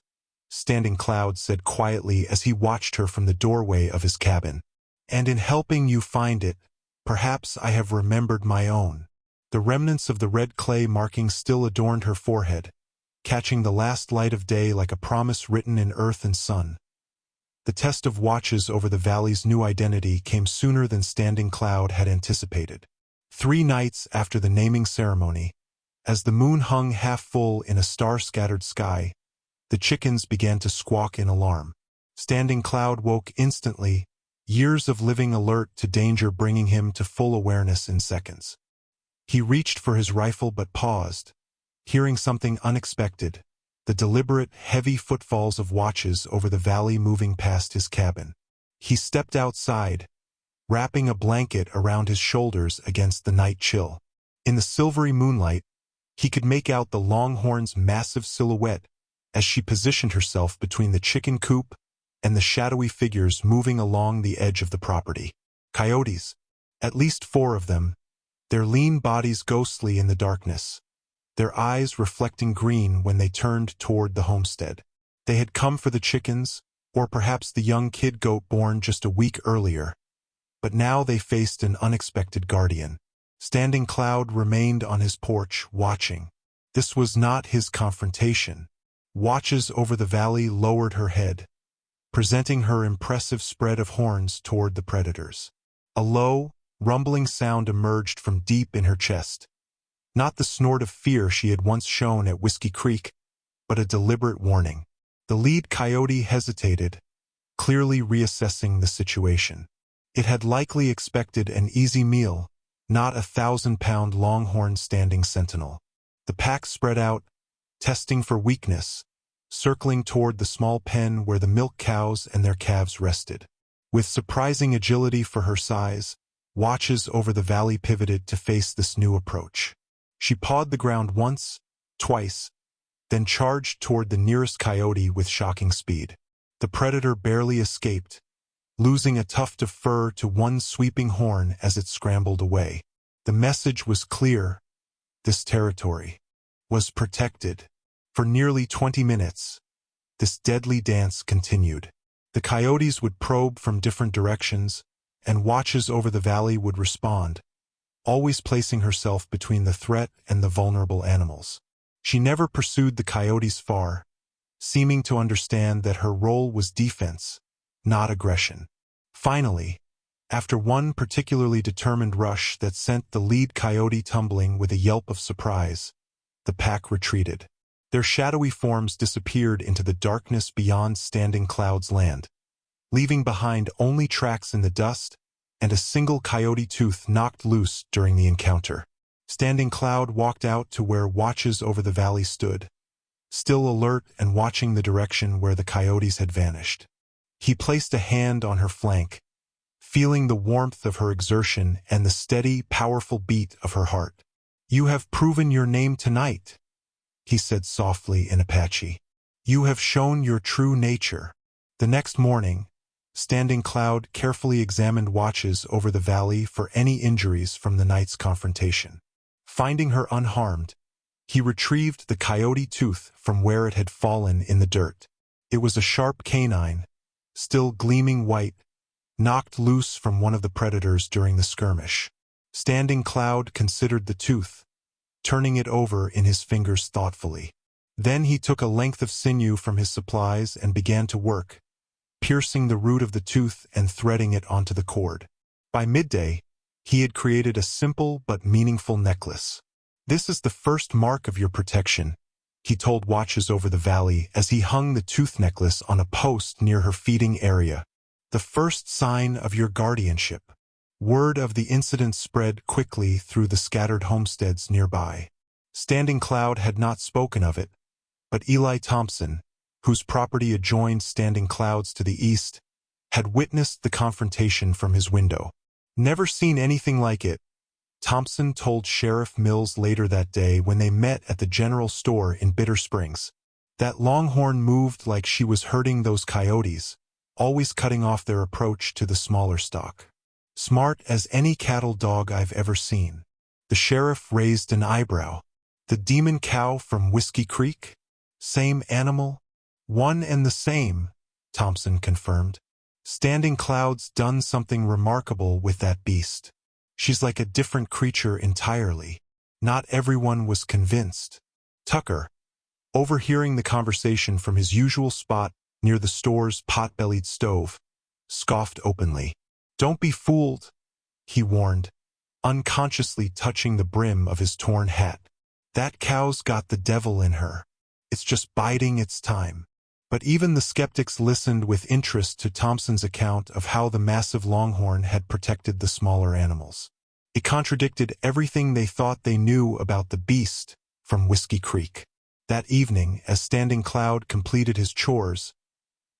Standing Cloud said quietly as he watched her from the doorway of his cabin. And in helping you find it, perhaps I have remembered my own. The remnants of the red clay markings still adorned her forehead, catching the last light of day like a promise written in earth and sun. The test of Watches over the valley's new identity came sooner than Standing Cloud had anticipated. 3 nights after the naming ceremony, as the moon hung half full in a star-scattered sky, the chickens began to squawk in alarm. Standing Cloud woke instantly, years of living alert to danger bringing him to full awareness in seconds. He reached for his rifle but paused, hearing something unexpected, the deliberate, heavy footfalls of Watches over the valley moving past his cabin. He stepped outside, wrapping a blanket around his shoulders against the night chill. In the silvery moonlight, he could make out the longhorn's massive silhouette as she positioned herself between the chicken coop and the shadowy figures moving along the edge of the property. Coyotes, at least 4 of them, their lean bodies ghostly in the darkness, their eyes reflecting green when they turned toward the homestead. They had come for the chickens, or perhaps the young kid goat born just a week earlier, but now they faced an unexpected guardian. Standing Cloud remained on his porch, watching. This was not his confrontation. Watches over the valley lowered her head, presenting her impressive spread of horns toward the predators. A low, rumbling sound emerged from deep in her chest. Not the snort of fear she had once shown at Whiskey Creek, but a deliberate warning. The lead coyote hesitated, clearly reassessing the situation. It had likely expected an easy meal, not a 1,000-pound longhorn standing sentinel. The pack spread out, testing for weakness, circling toward the small pen where the milk cows and their calves rested. With surprising agility for her size, Watches over the valley pivoted to face this new approach. She pawed the ground once, twice, then charged toward the nearest coyote with shocking speed. The predator barely escaped, losing a tuft of fur to one sweeping horn as it scrambled away. The message was clear. This territory was protected. For nearly 20 minutes, this deadly dance continued. The coyotes would probe from different directions, and Watches over the valley would respond, always placing herself between the threat and the vulnerable animals. She never pursued the coyotes far, seeming to understand that her role was defense, not aggression. Finally, after one particularly determined rush that sent the lead coyote tumbling with a yelp of surprise, the pack retreated. Their shadowy forms disappeared into the darkness beyond Standing Cloud's land, leaving behind only tracks in the dust and a single coyote tooth knocked loose during the encounter. Standing Cloud walked out to where Watches over the valley stood, still alert and watching the direction where the coyotes had vanished. He placed a hand on her flank, feeling the warmth of her exertion and the steady, powerful beat of her heart. "You have proven your name tonight," he said softly in Apache. "You have shown your true nature." The next morning, Standing Cloud carefully examined Watches over the valley for any injuries from the night's confrontation. Finding her unharmed, he retrieved the coyote tooth from where it had fallen in the dirt. It was a sharp canine, still gleaming white, knocked loose from one of the predators during the skirmish. Standing Cloud considered the tooth, turning it over in his fingers thoughtfully. Then he took a length of sinew from his supplies and began to work, piercing the root of the tooth and threading it onto the cord. By midday, he had created a simple but meaningful necklace. "This is the first mark of your protection," he told Watches over the valley as he hung the tooth necklace on a post near her feeding area. "The first sign of your guardianship." Word of the incident spread quickly through the scattered homesteads nearby. Standing Cloud had not spoken of it, but Eli Thompson, whose property adjoined Standing Cloud's to the east, had witnessed the confrontation from his window. "Never seen anything like it," Thompson told Sheriff Mills later that day when they met at the general store in Bitter Springs. "That longhorn moved like she was herding those coyotes, always cutting off their approach to the smaller stock. Smart as any cattle dog I've ever seen." The sheriff raised an eyebrow. "The demon cow from Whiskey Creek? Same animal?" "One and the same," Thompson confirmed. "Standing Cloud's done something remarkable with that beast. She's like a different creature entirely." Not everyone was convinced. Tucker, overhearing the conversation from his usual spot near the store's pot-bellied stove, scoffed openly. "Don't be fooled," he warned, unconsciously touching the brim of his torn hat. "That cow's got the devil in her. It's just biding its time." But even the skeptics listened with interest to Thompson's account of how the massive longhorn had protected the smaller animals. It contradicted everything they thought they knew about the beast from Whiskey Creek. That evening, as Standing Cloud completed his chores,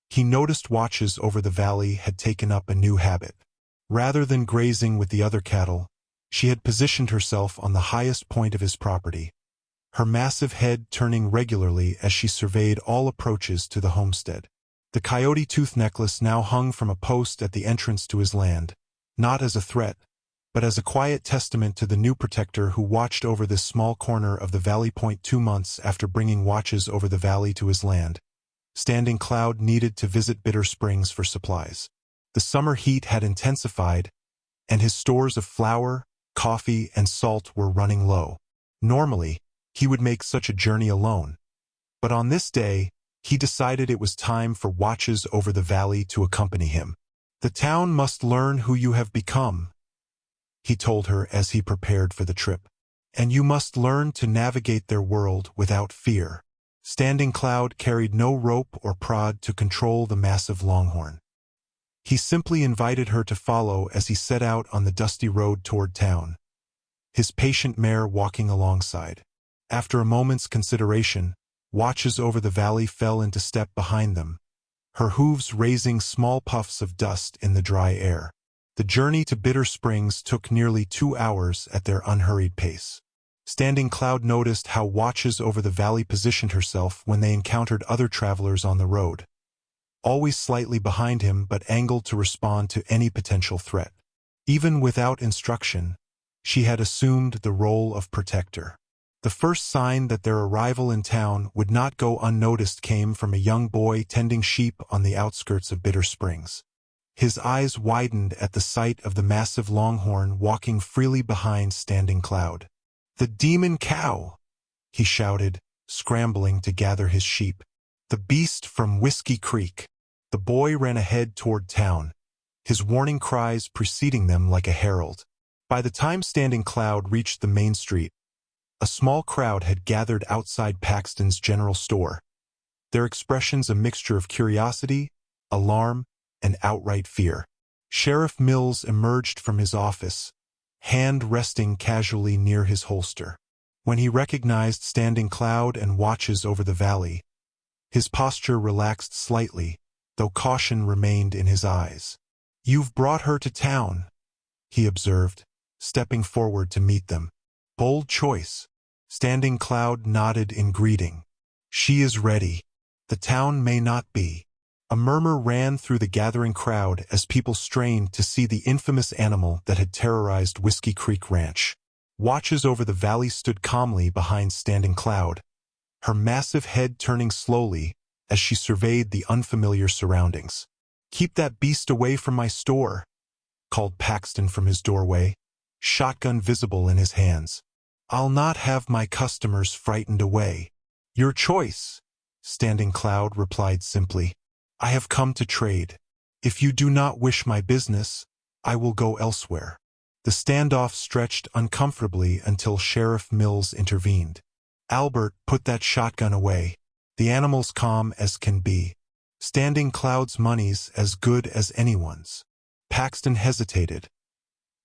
he noticed Watches over the valley had taken up a new habit. Rather than grazing with the other cattle, she had positioned herself on the highest point of his property, her massive head turning regularly as she surveyed all approaches to the homestead. The coyote tooth necklace now hung from a post at the entrance to his land, not as a threat, but as a quiet testament to the new protector who watched over this small corner of the valley. 2 months after bringing watches over the valley to his land, Standing Cloud needed to visit Bitter Springs for supplies. The summer heat had intensified, and his stores of flour, coffee, and salt were running low. Normally, he would make such a journey alone, but on this day, he decided it was time for Watches over the Valley to accompany him. "The town must learn who you have become," he told her as he prepared for the trip. "And you must learn to navigate their world without fear." Standing Cloud carried no rope or prod to control the massive longhorn. He simply invited her to follow as he set out on the dusty road toward town, his patient mare walking alongside. After a moment's consideration, Watches over the Valley fell into step behind them, her hooves raising small puffs of dust in the dry air. The journey to Bitter Springs took nearly 2 hours at their unhurried pace. Standing Cloud noticed how Watches over the Valley positioned herself when they encountered other travelers on the road, always slightly behind him but angled to respond to any potential threat. Even without instruction, she had assumed the role of protector. The first sign that their arrival in town would not go unnoticed came from a young boy tending sheep on the outskirts of Bitter Springs. His eyes widened at the sight of the massive longhorn walking freely behind Standing Cloud. "The demon cow!" he shouted, scrambling to gather his sheep. "The beast from Whiskey Creek!" The boy ran ahead toward town, his warning cries preceding them like a herald. By the time Standing Cloud reached the main street, a small crowd had gathered outside Paxton's general store, their expressions a mixture of curiosity, alarm, and outright fear. Sheriff Mills emerged from his office, hand resting casually near his holster. When he recognized Standing Cloud and Watches over the Valley, his posture relaxed slightly, though caution remained in his eyes. "You've brought her to town," he observed, stepping forward to meet them. "Bold choice." Standing Cloud nodded in greeting. "She is ready. The town may not be." A murmur ran through the gathering crowd as people strained to see the infamous animal that had terrorized Whiskey Creek Ranch. Watches over the Valley stood calmly behind Standing Cloud, her massive head turning slowly as she surveyed the unfamiliar surroundings. "Keep that beast away from my store," called Paxton from his doorway, shotgun visible in his hands. "I'll not have my customers frightened away." "Your choice," Standing Cloud replied simply. "I have come to trade. If you do not wish my business, I will go elsewhere." The standoff stretched uncomfortably until Sheriff Mills intervened. "Albert, put that shotgun away. The animal's calm as can be. Standing Cloud's money's as good as anyone's." Paxton hesitated,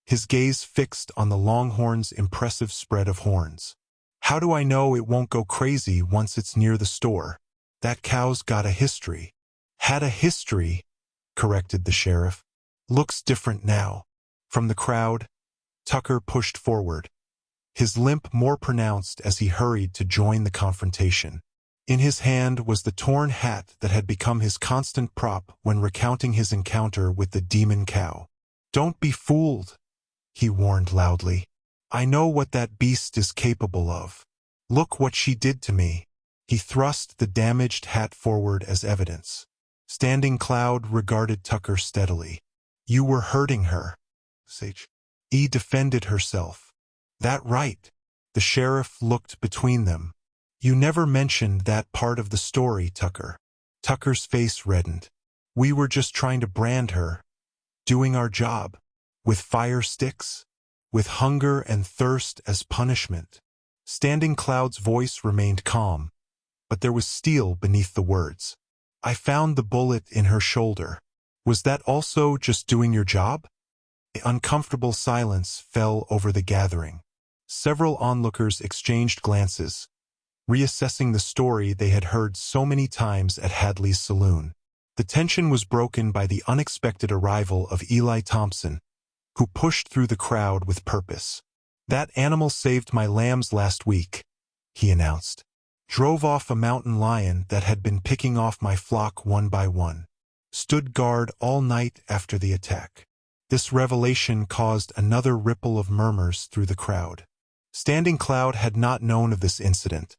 his gaze fixed on the longhorn's impressive spread of horns. "How do I know it won't go crazy once it's near the store? That cow's got a history." "Had a history," corrected the sheriff. "Looks different now." From the crowd, Tucker pushed forward, his limp more pronounced as he hurried to join the confrontation. In his hand was the torn hat that had become his constant prop when recounting his encounter with the demon cow. "Don't be fooled," he warned loudly. "I know what that beast is capable of. Look what she did to me." He thrust the damaged hat forward as evidence. Standing Cloud regarded Tucker steadily. "You were hurting her." Sage. "E defended herself." "That right." The sheriff looked between them. "You never mentioned that part of the story, Tucker." Tucker's face reddened. "We were just trying to brand her. Doing our job. With fire sticks. With hunger and thirst as punishment." Standing Cloud's voice remained calm, but there was steel beneath the words. "I found the bullet in her shoulder. Was that also just doing your job?" An uncomfortable silence fell over the gathering. Several onlookers exchanged glances, reassessing the story they had heard so many times at Hadley's saloon. The tension was broken by the unexpected arrival of Eli Thompson, who pushed through the crowd with purpose. "That animal saved my lambs last week," he announced. "Drove off a mountain lion that had been picking off my flock one by one. Stood guard all night after the attack. This revelation caused another ripple of murmurs through the crowd. Standing Cloud had not known of this incident.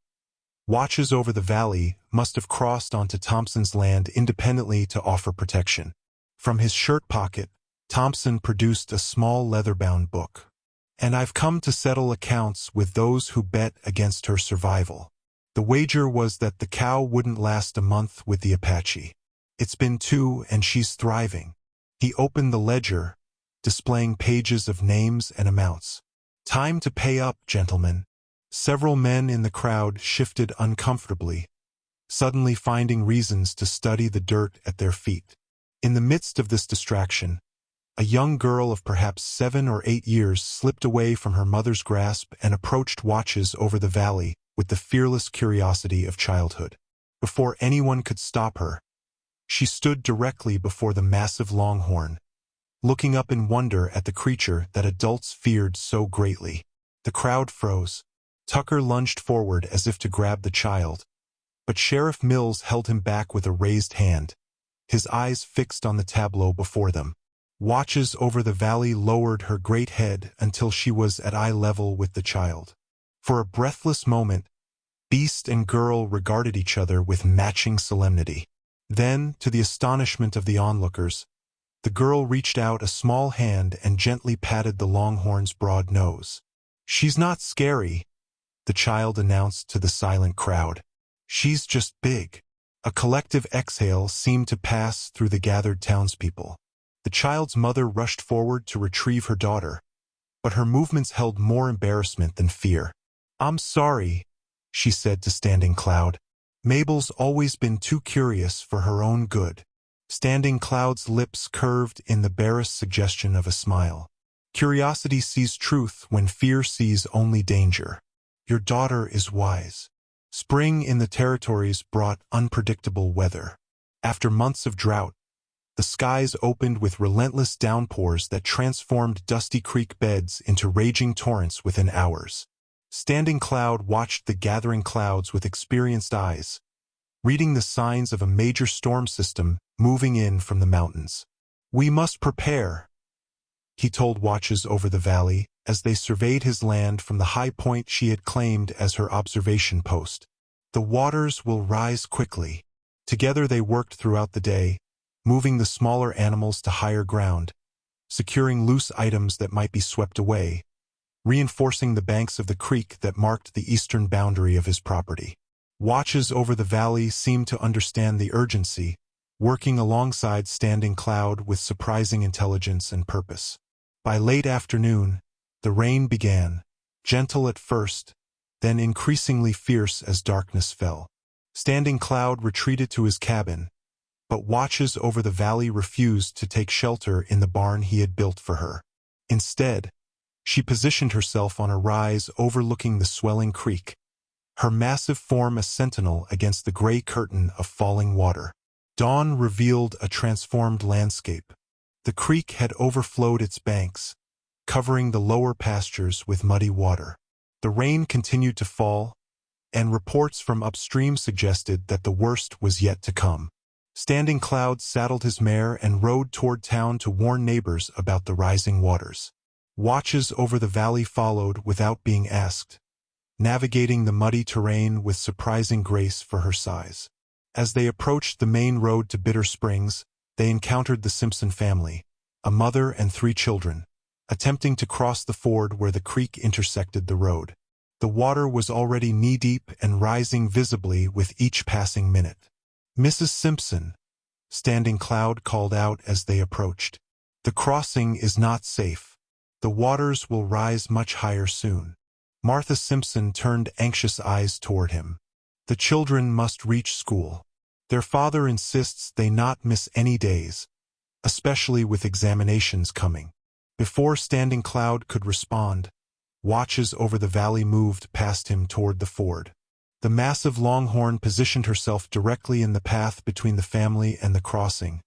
Watches over the valley must have crossed onto Thompson's land independently to offer protection. From his shirt pocket, Thompson produced a small leather-bound book. "And I've come to settle accounts with those who bet against her survival. The wager was that the cow wouldn't last a month with the Apache. It's been 2 and she's thriving." He opened the ledger, displaying pages of names and amounts. "Time to pay up, gentlemen." Several men in the crowd shifted uncomfortably, suddenly finding reasons to study the dirt at their feet. In the midst of this distraction, a young girl of perhaps 7 or 8 years slipped away from her mother's grasp and approached Watches over the valley with the fearless curiosity of childhood. Before anyone could stop her, she stood directly before the massive longhorn, looking up in wonder at the creature that adults feared so greatly. The crowd froze. Tucker lunged forward as if to grab the child, but Sheriff Mills held him back with a raised hand, his eyes fixed on the tableau before them. Watches over the valley lowered her great head until she was at eye level with the child. For a breathless moment, beast and girl regarded each other with matching solemnity. Then, to the astonishment of the onlookers, the girl reached out a small hand and gently patted the longhorn's broad nose. "She's not scary," the child announced to the silent crowd. "She's just big." A collective exhale seemed to pass through the gathered townspeople. The child's mother rushed forward to retrieve her daughter, but her movements held more embarrassment than fear. "I'm sorry," she said to Standing Cloud. "Mabel's always been too curious for her own good." Standing Cloud's lips curved in the barest suggestion of a smile. "Curiosity sees truth when fear sees only danger. Your daughter is wise." Spring in the territories brought unpredictable weather. After months of drought, the skies opened with relentless downpours that transformed dusty creek beds into raging torrents within hours. Standing Cloud watched the gathering clouds with experienced eyes, reading the signs of a major storm system moving in from the mountains. "We must prepare," he told Watches over the valley as they surveyed his land from the high point she had claimed as her observation post. "The waters will rise quickly." Together they worked throughout the day, moving the smaller animals to higher ground, securing loose items that might be swept away, reinforcing the banks of the creek that marked the eastern boundary of his property. Watches over the valley seemed to understand the urgency, working alongside Standing Cloud with surprising intelligence and purpose. By late afternoon, the rain began, gentle at first, then increasingly fierce as darkness fell. Standing Cloud retreated to his cabin, but Watches over the valley refused to take shelter in the barn he had built for her. Instead, she positioned herself on a rise overlooking the swelling creek, her massive form a sentinel against the gray curtain of falling water. Dawn revealed a transformed landscape. The creek had overflowed its banks, covering the lower pastures with muddy water. The rain continued to fall, and reports from upstream suggested that the worst was yet to come. Standing Cloud saddled his mare and rode toward town to warn neighbors about the rising waters. Watches over the valley followed without being asked, navigating the muddy terrain with surprising grace for her size. As they approached the main road to Bitter Springs, they encountered the Simpson family, a mother and 3 children, attempting to cross the ford where the creek intersected the road. The water was already knee-deep and rising visibly with each passing minute. "Mrs. Simpson," Standing Cloud called out as they approached. "The crossing is not safe. The waters will rise much higher soon." Martha Simpson turned anxious eyes toward him. "The children must reach school. Their father insists they not miss any days, especially with examinations coming." Before Standing Cloud could respond, Watches over the valley moved past him toward the ford. The massive longhorn positioned herself directly in the path between the family and the crossing,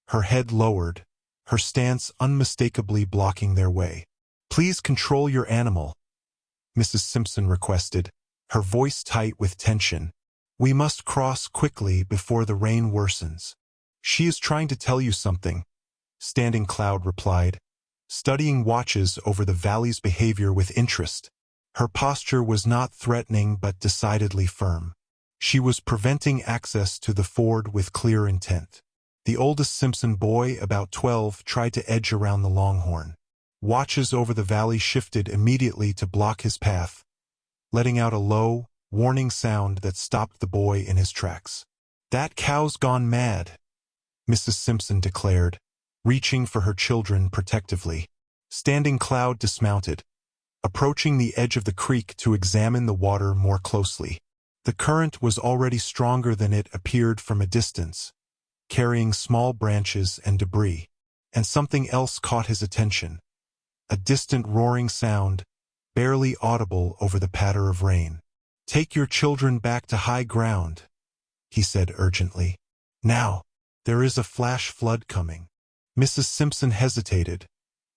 her head lowered, her stance unmistakably blocking their way. "Please control your animal," Mrs. Simpson requested, her voice tight with tension. "We must cross quickly before the rain worsens." "She is trying to tell you something," Standing Cloud replied, studying watches over the valley's behavior with interest. Her posture was not threatening but decidedly firm. She was preventing access to the ford with clear intent. The oldest Simpson boy, about 12, tried to edge around the longhorn. Watches over the valley shifted immediately to block his path, letting out a low, warning sound that stopped the boy in his tracks. "That cow's gone mad," Mrs. Simpson declared, reaching for her children protectively. Standing Cloud dismounted, approaching the edge of the creek to examine the water more closely. The current was already stronger than it appeared from a distance, carrying small branches and debris. And something else caught his attention. A distant roaring sound, barely audible over the patter of rain. "Take your children back to high ground," he said urgently. "Now, there is a flash flood coming." Mrs. Simpson hesitated,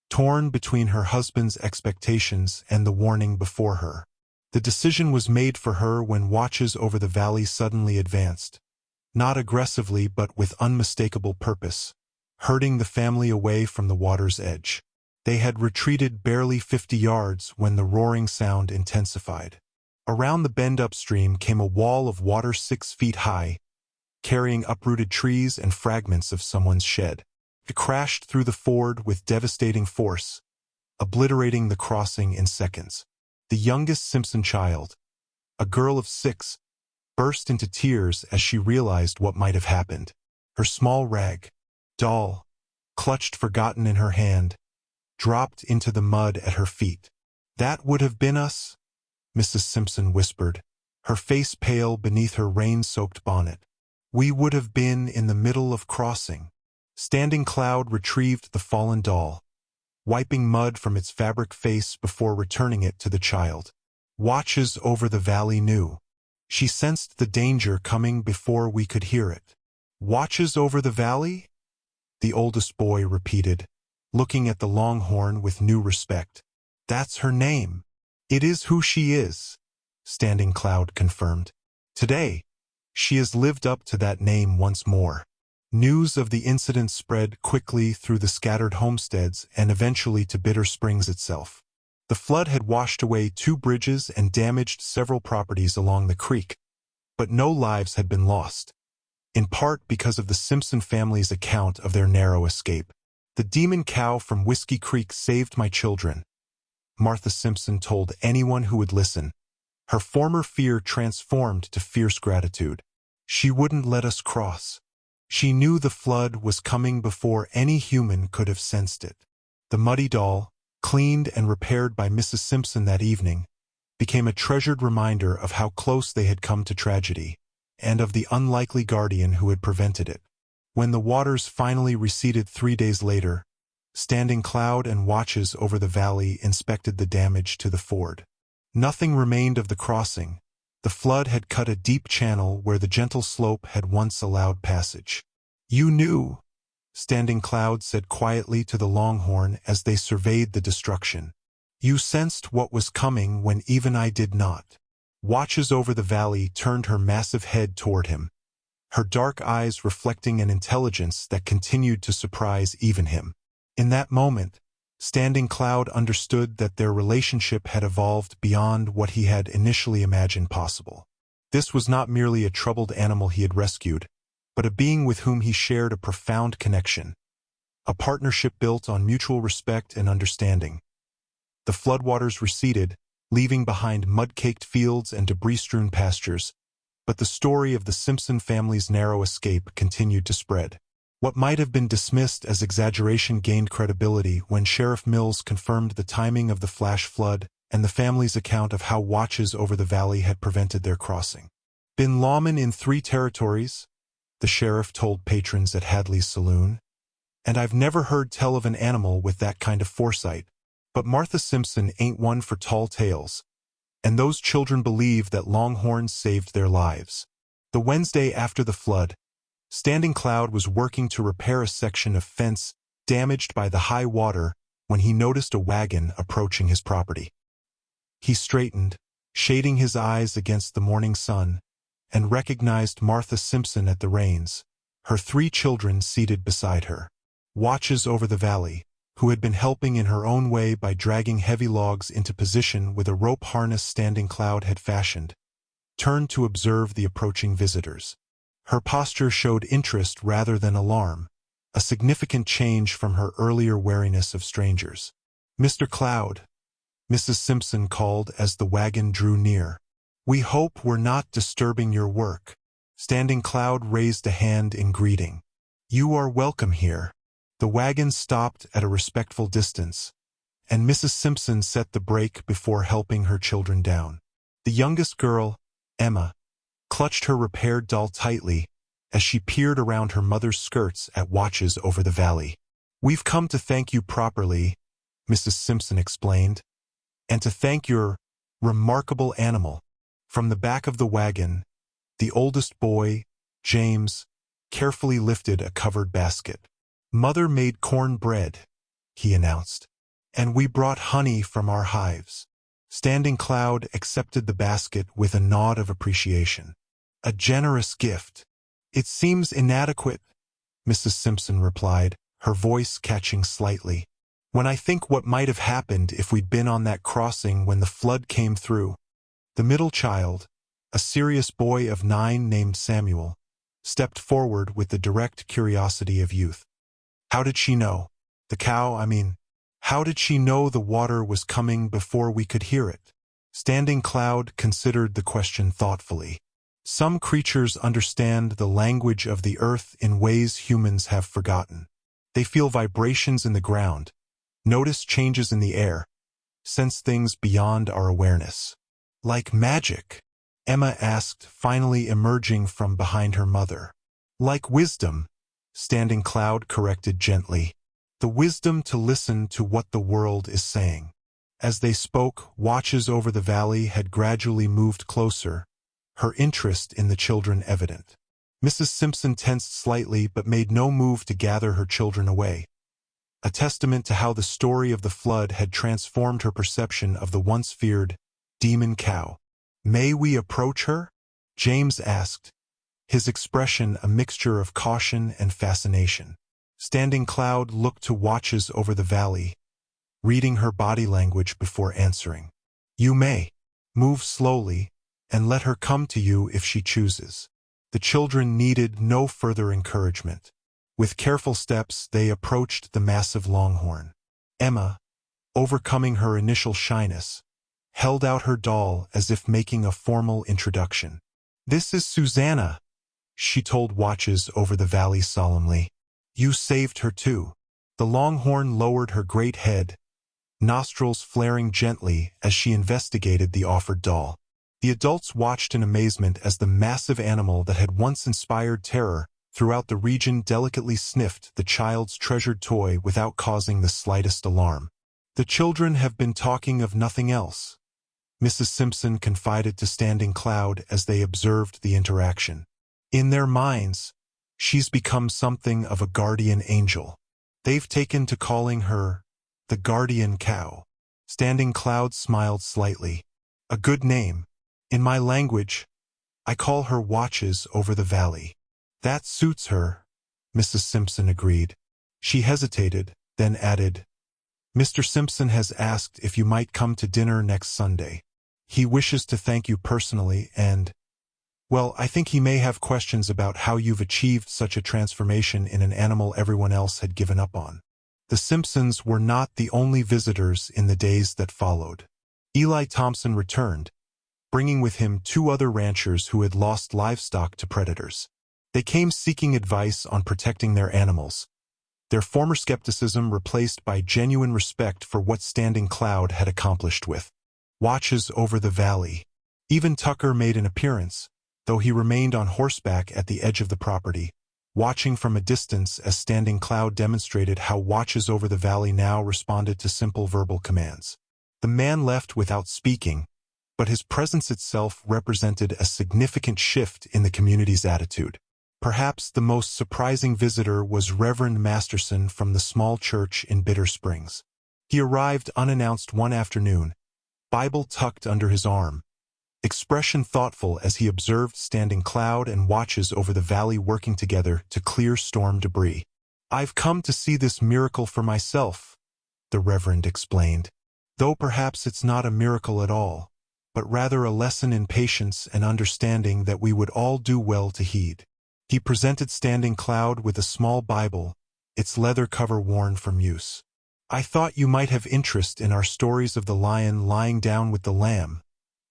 torn between her husband's expectations and the warning before her. The decision was made for her when watches over the valley suddenly advanced, not aggressively but with unmistakable purpose, herding the family away from the water's edge. They had retreated barely 50 yards when the roaring sound intensified. Around the bend upstream came a wall of water 6 feet high, carrying uprooted trees and fragments of someone's shed. It crashed through the ford with devastating force, obliterating the crossing in seconds. The youngest Simpson child, a girl of 6, burst into tears as she realized what might have happened. Her small rag doll, clutched forgotten in her hand, dropped into the mud at her feet. "That would have been us," Mrs. Simpson whispered, her face pale beneath her rain-soaked bonnet. "We would have been in the middle of crossing." Standing Cloud retrieved the fallen doll, wiping mud from its fabric face before returning it to the child. Watches over the valley knew. She sensed the danger coming before we could hear it. "Watches over the valley?" the oldest boy repeated, looking at the longhorn with new respect. "That's her name." "It is who she is," Standing Cloud confirmed. "Today, she has lived up to that name once more." News of the incident spread quickly through the scattered homesteads and eventually to Bitter Springs itself. The flood had washed away 2 bridges and damaged several properties along the creek, but no lives had been lost, in part because of the Simpson family's account of their narrow escape. "The demon cow from Whiskey Creek saved my children," Martha Simpson told anyone who would listen, her former fear transformed to fierce gratitude. "She wouldn't let us cross. She knew the flood was coming before any human could have sensed it." The muddy doll, cleaned and repaired by Mrs. Simpson that evening, became a treasured reminder of how close they had come to tragedy, and of the unlikely guardian who had prevented it. When the waters finally receded 3 days later, Standing Cloud and watches over the valley inspected the damage to the ford. Nothing remained of the crossing. The flood had cut a deep channel where the gentle slope had once allowed passage. "You knew," Standing Cloud said quietly to the longhorn as they surveyed the destruction. "You sensed what was coming when even I did not." Watches over the valley turned her massive head toward him, her dark eyes reflecting an intelligence that continued to surprise even him. In that moment, Standing Cloud understood that their relationship had evolved beyond what he had initially imagined possible. This was not merely a troubled animal he had rescued, but a being with whom he shared a profound connection, a partnership built on mutual respect and understanding. The floodwaters receded, leaving behind mud-caked fields and debris-strewn pastures, but the story of the Simpson family's narrow escape continued to spread. What might have been dismissed as exaggeration gained credibility when Sheriff Mills confirmed the timing of the flash flood and the family's account of how watches over the valley had prevented their crossing. "Been lawman in 3 territories," the sheriff told patrons at Hadley's saloon, "and I've never heard tell of an animal with that kind of foresight. But Martha Simpson ain't one for tall tales, and those children believe that longhorns saved their lives." The Wednesday after the flood, Standing Cloud was working to repair a section of fence damaged by the high water when he noticed a wagon approaching his property. He straightened, shading his eyes against the morning sun, and recognized Martha Simpson at the reins, her 3 children seated beside her. "Watches over the valley," who had been helping in her own way by dragging heavy logs into position with a rope harness Standing Cloud had fashioned, turned to observe the approaching visitors. Her posture showed interest rather than alarm, a significant change from her earlier wariness of strangers. "Mr. Cloud," Mrs. Simpson called as the wagon drew near. "We hope we're not disturbing your work." Standing Cloud raised a hand in greeting. "You are welcome here." The wagon stopped at a respectful distance, and Mrs. Simpson set the brake before helping her children down. The youngest girl, Emma, clutched her repaired doll tightly as she peered around her mother's skirts at Watches Over the Valley. "We've come to thank you properly," Mrs. Simpson explained, "and to thank your remarkable animal." From the back of the wagon, the oldest boy, James, carefully lifted a covered basket. "Mother made cornbread," he announced, "and we brought honey from our hives." Standing Cloud accepted the basket with a nod of appreciation. "A generous gift." "It seems inadequate," Mrs. Simpson replied, her voice catching slightly, "when I think what might have happened if we'd been on that crossing when the flood came through." The middle child, a serious boy of 9 named Samuel, stepped forward with the direct curiosity of youth. "How did she know? How did she know the water was coming before we could hear it?" Standing Cloud considered the question thoughtfully. "Some creatures understand the language of the earth in ways humans have forgotten. They feel vibrations in the ground, notice changes in the air, sense things beyond our awareness." "Like magic?" Emma asked, finally emerging from behind her mother. "Like wisdom," Standing Cloud corrected gently. "The wisdom to listen to what the world is saying." As they spoke, Watches Over the Valley had gradually moved closer, her interest in the children evident. Mrs. Simpson tensed slightly but made no move to gather her children away, a testament to how the story of the flood had transformed her perception of the once feared demon cow. "May we approach her?" James asked, his expression a mixture of caution and fascination. Standing Cloud looked to Watches Over the Valley, reading her body language before answering. "You may. Move slowly, and let her come to you if she chooses." The children needed no further encouragement. With careful steps, they approached the massive longhorn. Emma, overcoming her initial shyness, held out her doll as if making a formal introduction. "This is Susanna," she told Watches Over the Valley solemnly. "You saved her too." The longhorn lowered her great head, nostrils flaring gently as she investigated the offered doll. The adults watched in amazement as the massive animal that had once inspired terror throughout the region delicately sniffed the child's treasured toy without causing the slightest alarm. "The children have been talking of nothing else," Mrs. Simpson confided to Standing Cloud as they observed the interaction. "In their minds, she's become something of a guardian angel. They've taken to calling her the guardian cow." Standing Cloud smiled slightly. "A good name. In my language, I call her Watches Over the Valley." "That suits her," Mrs. Simpson agreed. She hesitated, then added, "Mr. Simpson has asked if you might come to dinner next Sunday. He wishes to thank you personally and, well, I think he may have questions about how you've achieved such a transformation in an animal everyone else had given up on." The Simpsons were not the only visitors in the days that followed. Eli Thompson returned, bringing with him 2 other ranchers who had lost livestock to predators. They came seeking advice on protecting their animals, their former skepticism replaced by genuine respect for what Standing Cloud had accomplished with Watches Over the Valley. Even Tucker made an appearance, though he remained on horseback at the edge of the property, watching from a distance as Standing Cloud demonstrated how Watches Over the Valley now responded to simple verbal commands. The man left without speaking, but his presence itself represented a significant shift in the community's attitude. Perhaps the most surprising visitor was Reverend Masterson from the small church in Bitter Springs. He arrived unannounced one afternoon, Bible tucked under his arm, expression thoughtful as he observed Standing Cloud and Watches Over the Valley working together to clear storm debris. "I've come to see this miracle for myself," the Reverend explained. Though perhaps it's not a miracle at all, but rather a lesson in patience and understanding that we would all do well to heed. He presented Standing Cloud with a small Bible, its leather cover worn from use. I thought you might have interest in our stories of the lion lying down with the lamb,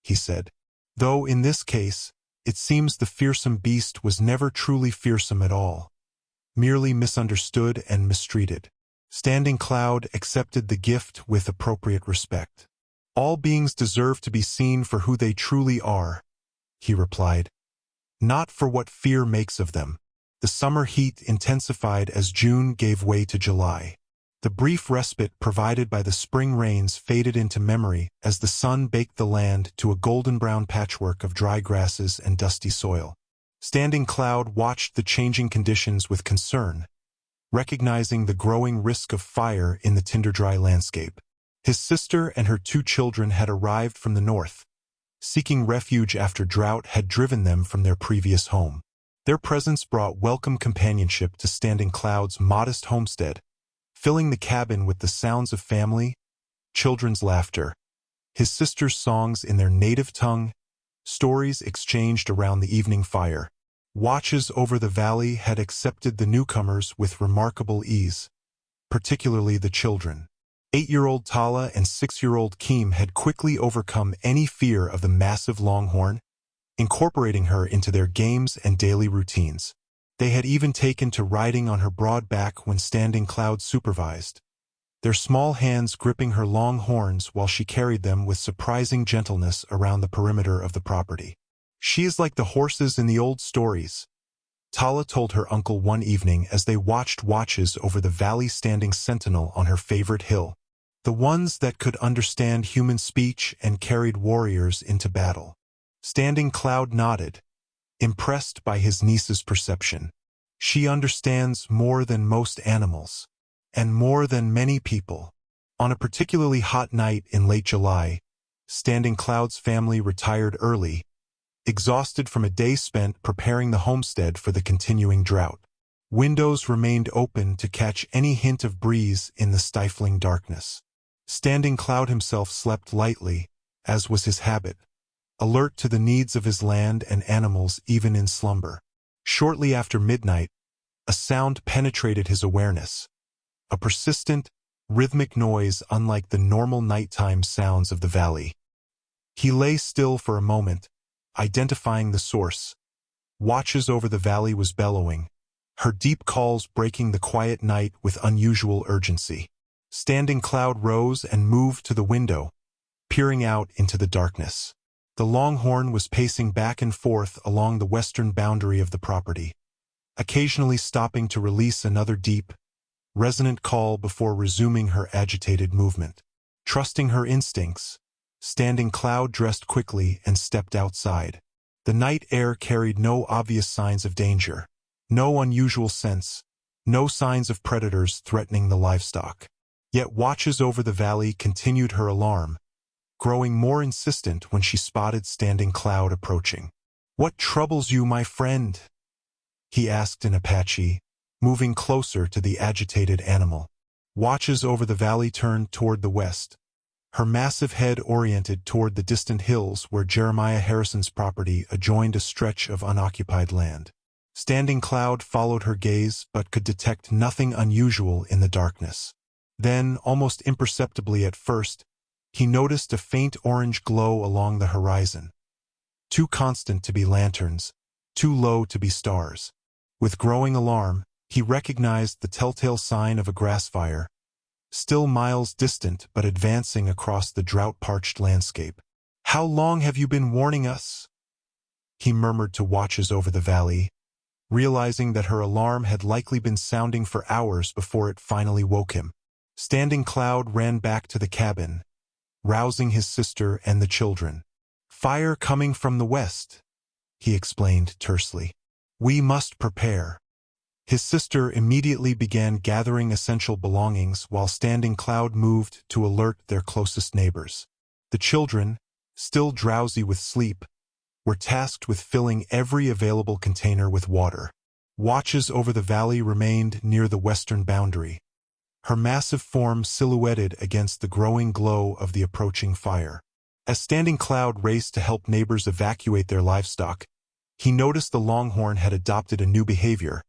he said. Though in this case, it seems the fearsome beast was never truly fearsome at all, merely misunderstood and mistreated. Standing Cloud accepted the gift with appropriate respect. All beings deserve to be seen for who they truly are, he replied, not for what fear makes of them. The summer heat intensified as June gave way to July. The brief respite provided by the spring rains faded into memory as the sun baked the land to a golden-brown patchwork of dry grasses and dusty soil. Standing Cloud watched the changing conditions with concern, recognizing the growing risk of fire in the tinder-dry landscape. His sister and her 2 children had arrived from the north, seeking refuge after drought had driven them from their previous home. Their presence brought welcome companionship to Standing Cloud's modest homestead, filling the cabin with the sounds of family, children's laughter, his sister's songs in their native tongue, stories exchanged around the evening fire. Watches over the valley had accepted the newcomers with remarkable ease, particularly the children. 8-year-old Tala and 6-year-old Keem had quickly overcome any fear of the massive longhorn, incorporating her into their games and daily routines. They had even taken to riding on her broad back when Standing Cloud supervised, their small hands gripping her long horns while she carried them with surprising gentleness around the perimeter of the property. She is like the horses in the old stories, Tala told her uncle one evening as they watched watches over the valley standing sentinel on her favorite hill, the ones that could understand human speech and carried warriors into battle. Standing Cloud nodded, impressed by his niece's perception. She understands more than most animals, and more than many people. On a particularly hot night in late July, Standing Cloud's family retired early, exhausted from a day spent preparing the homestead for the continuing drought. Windows remained open to catch any hint of breeze in the stifling darkness. Standing Cloud himself slept lightly, as was his habit, alert to the needs of his land and animals even in slumber. Shortly after midnight, a sound penetrated his awareness, a persistent, rhythmic noise unlike the normal nighttime sounds of the valley. He lay still for a moment, identifying the source. Watches over the valley was bellowing, her deep calls breaking the quiet night with unusual urgency. Standing Cloud rose and moved to the window, peering out into the darkness. The longhorn was pacing back and forth along the western boundary of the property, occasionally stopping to release another deep, resonant call before resuming her agitated movement. Trusting her instincts, Standing Cloud dressed quickly and stepped outside. The night air carried no obvious signs of danger, no unusual scents, no signs of predators threatening the livestock. Yet watches over the valley continued her alarm, growing more insistent when she spotted Standing Cloud approaching. "What troubles you, my friend?" he asked in Apache, moving closer to the agitated animal. Watches over the valley turned toward the west, her massive head oriented toward the distant hills where Jeremiah Harrison's property adjoined a stretch of unoccupied land. Standing Cloud followed her gaze but could detect nothing unusual in the darkness. Then, almost imperceptibly at first, he noticed a faint orange glow along the horizon, too constant to be lanterns, too low to be stars. With growing alarm, he recognized the telltale sign of a grass fire, still miles distant but advancing across the drought-parched landscape. "How long have you been warning us?" he murmured to watches over the valley, realizing that her alarm had likely been sounding for hours before it finally woke him. Standing Cloud ran back to the cabin, rousing his sister and the children. "Fire coming from the west," he explained tersely. "We must prepare." His sister immediately began gathering essential belongings while Standing Cloud moved to alert their closest neighbors. The children, still drowsy with sleep, were tasked with filling every available container with water. Watches over the valley remained near the western boundary, her massive form silhouetted against the growing glow of the approaching fire. As Standing Cloud raced to help neighbors evacuate their livestock, he noticed the longhorn had adopted a new behavior,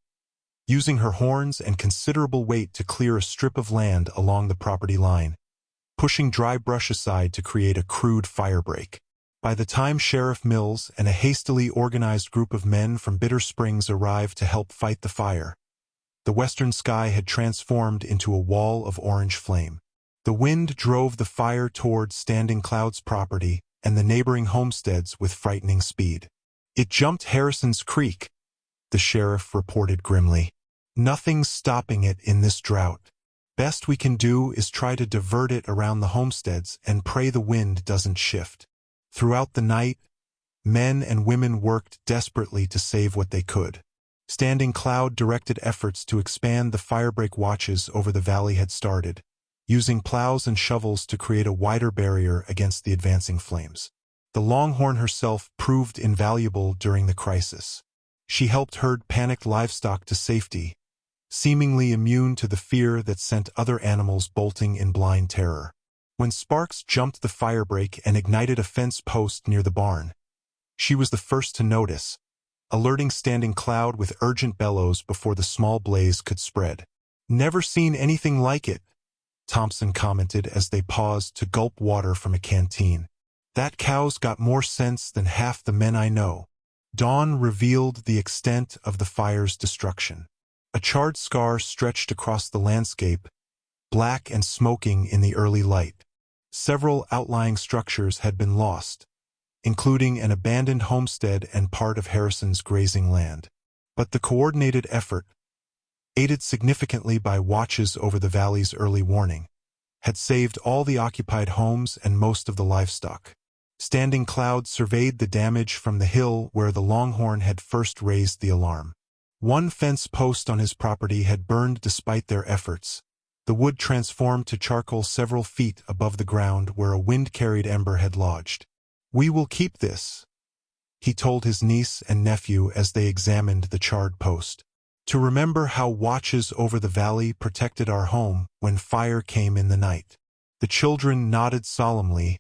using her horns and considerable weight to clear a strip of land along the property line, pushing dry brush aside to create a crude firebreak. By the time Sheriff Mills and a hastily organized group of men from Bitter Springs arrived to help fight the fire, the western sky had transformed into a wall of orange flame. The wind drove the fire toward Standing Cloud's property and the neighboring homesteads with frightening speed. "It jumped Harrison's Creek," the sheriff reported grimly. "Nothing's stopping it in this drought. Best we can do is try to divert it around the homesteads and pray the wind doesn't shift." Throughout the night, men and women worked desperately to save what they could. Standing Cloud directed efforts to expand the firebreak watches over the valley had started, using plows and shovels to create a wider barrier against the advancing flames. The longhorn herself proved invaluable during the crisis. She helped herd panicked livestock to safety, seemingly immune to the fear that sent other animals bolting in blind terror. When sparks jumped the firebreak and ignited a fence post near the barn, she was the first to notice, alerting Standing Cloud with urgent bellows before the small blaze could spread. "Never seen anything like it," Thompson commented as they paused to gulp water from a canteen. "That cow's got more sense than half the men I know." Dawn revealed the extent of the fire's destruction. A charred scar stretched across the landscape, black and smoking in the early light. Several outlying structures had been lost, including an abandoned homestead and part of Harrison's grazing land. But the coordinated effort, aided significantly by watches over the valley's early warning, had saved all the occupied homes and most of the livestock. Standing Cloud surveyed the damage from the hill where the longhorn had first raised the alarm. One fence post on his property had burned despite their efforts, the wood transformed to charcoal several feet above the ground where a wind-carried ember had lodged. "We will keep this," he told his niece and nephew as they examined the charred post, "to remember how watches over the valley protected our home when fire came in the night." The children nodded solemnly,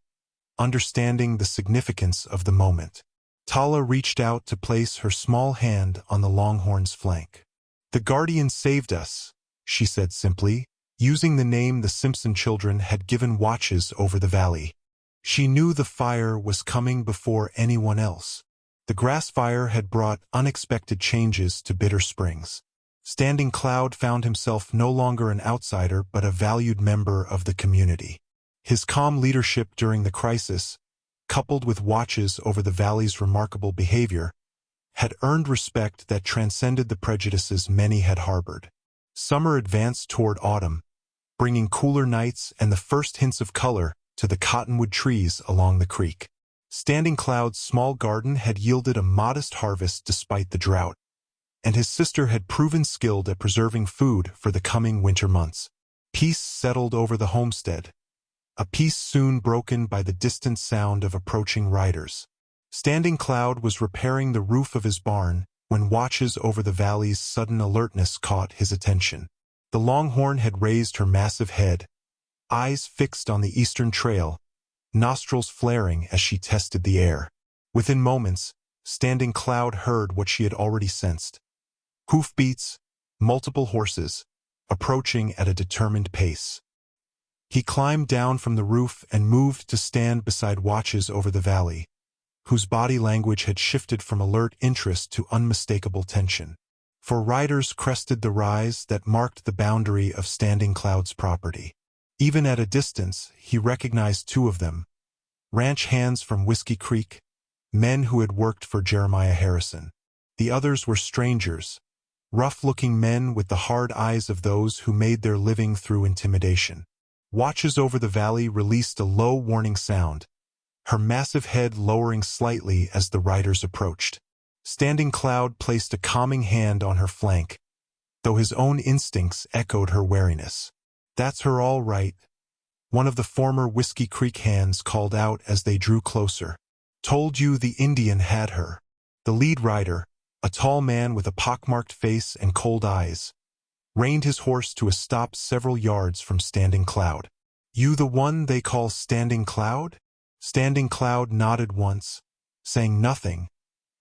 understanding the significance of the moment. Tala reached out to place her small hand on the longhorn's flank. "The guardian saved us," she said simply, using the name the Simpson children had given watches over the valley. She knew the fire was coming before anyone else. The grass fire had brought unexpected changes to Bitter Springs. Standing Cloud found himself no longer an outsider but a valued member of the community. His calm leadership during the crisis, coupled with watches over the valley's remarkable behavior, had earned respect that transcended the prejudices many had harbored. Summer advanced toward autumn, bringing cooler nights and the first hints of color to the cottonwood trees along the creek. Standing Cloud's small garden had yielded a modest harvest despite the drought, and his sister had proven skilled at preserving food for the coming winter months. Peace settled over the homestead, a peace soon broken by the distant sound of approaching riders. Standing Cloud was repairing the roof of his barn when watches over the valley's sudden alertness caught his attention. The longhorn had raised her massive head, eyes fixed on the eastern trail, nostrils flaring as she tested the air. Within moments, Standing Cloud heard what she had already sensed. Hoofbeats, multiple horses, approaching at a determined pace. He climbed down from the roof and moved to stand beside watches over the valley, whose body language had shifted from alert interest to unmistakable tension. For riders crested the rise that marked the boundary of Standing Cloud's property. Even at a distance, he recognized two of them, ranch hands from Whiskey Creek, men who had worked for Jeremiah Harrison. The others were strangers, rough-looking men with the hard eyes of those who made their living through intimidation. Watches over the valley released a low warning sound, her massive head lowering slightly as the riders approached. Standing Cloud placed a calming hand on her flank, though his own instincts echoed her wariness. "That's her all right," one of the former Whiskey Creek hands called out as they drew closer. "Told you the Indian had her." The lead rider, a tall man with a pockmarked face and cold eyes, reined his horse to a stop several yards from Standing Cloud. "You the one they call Standing Cloud?" Standing Cloud nodded once, saying nothing,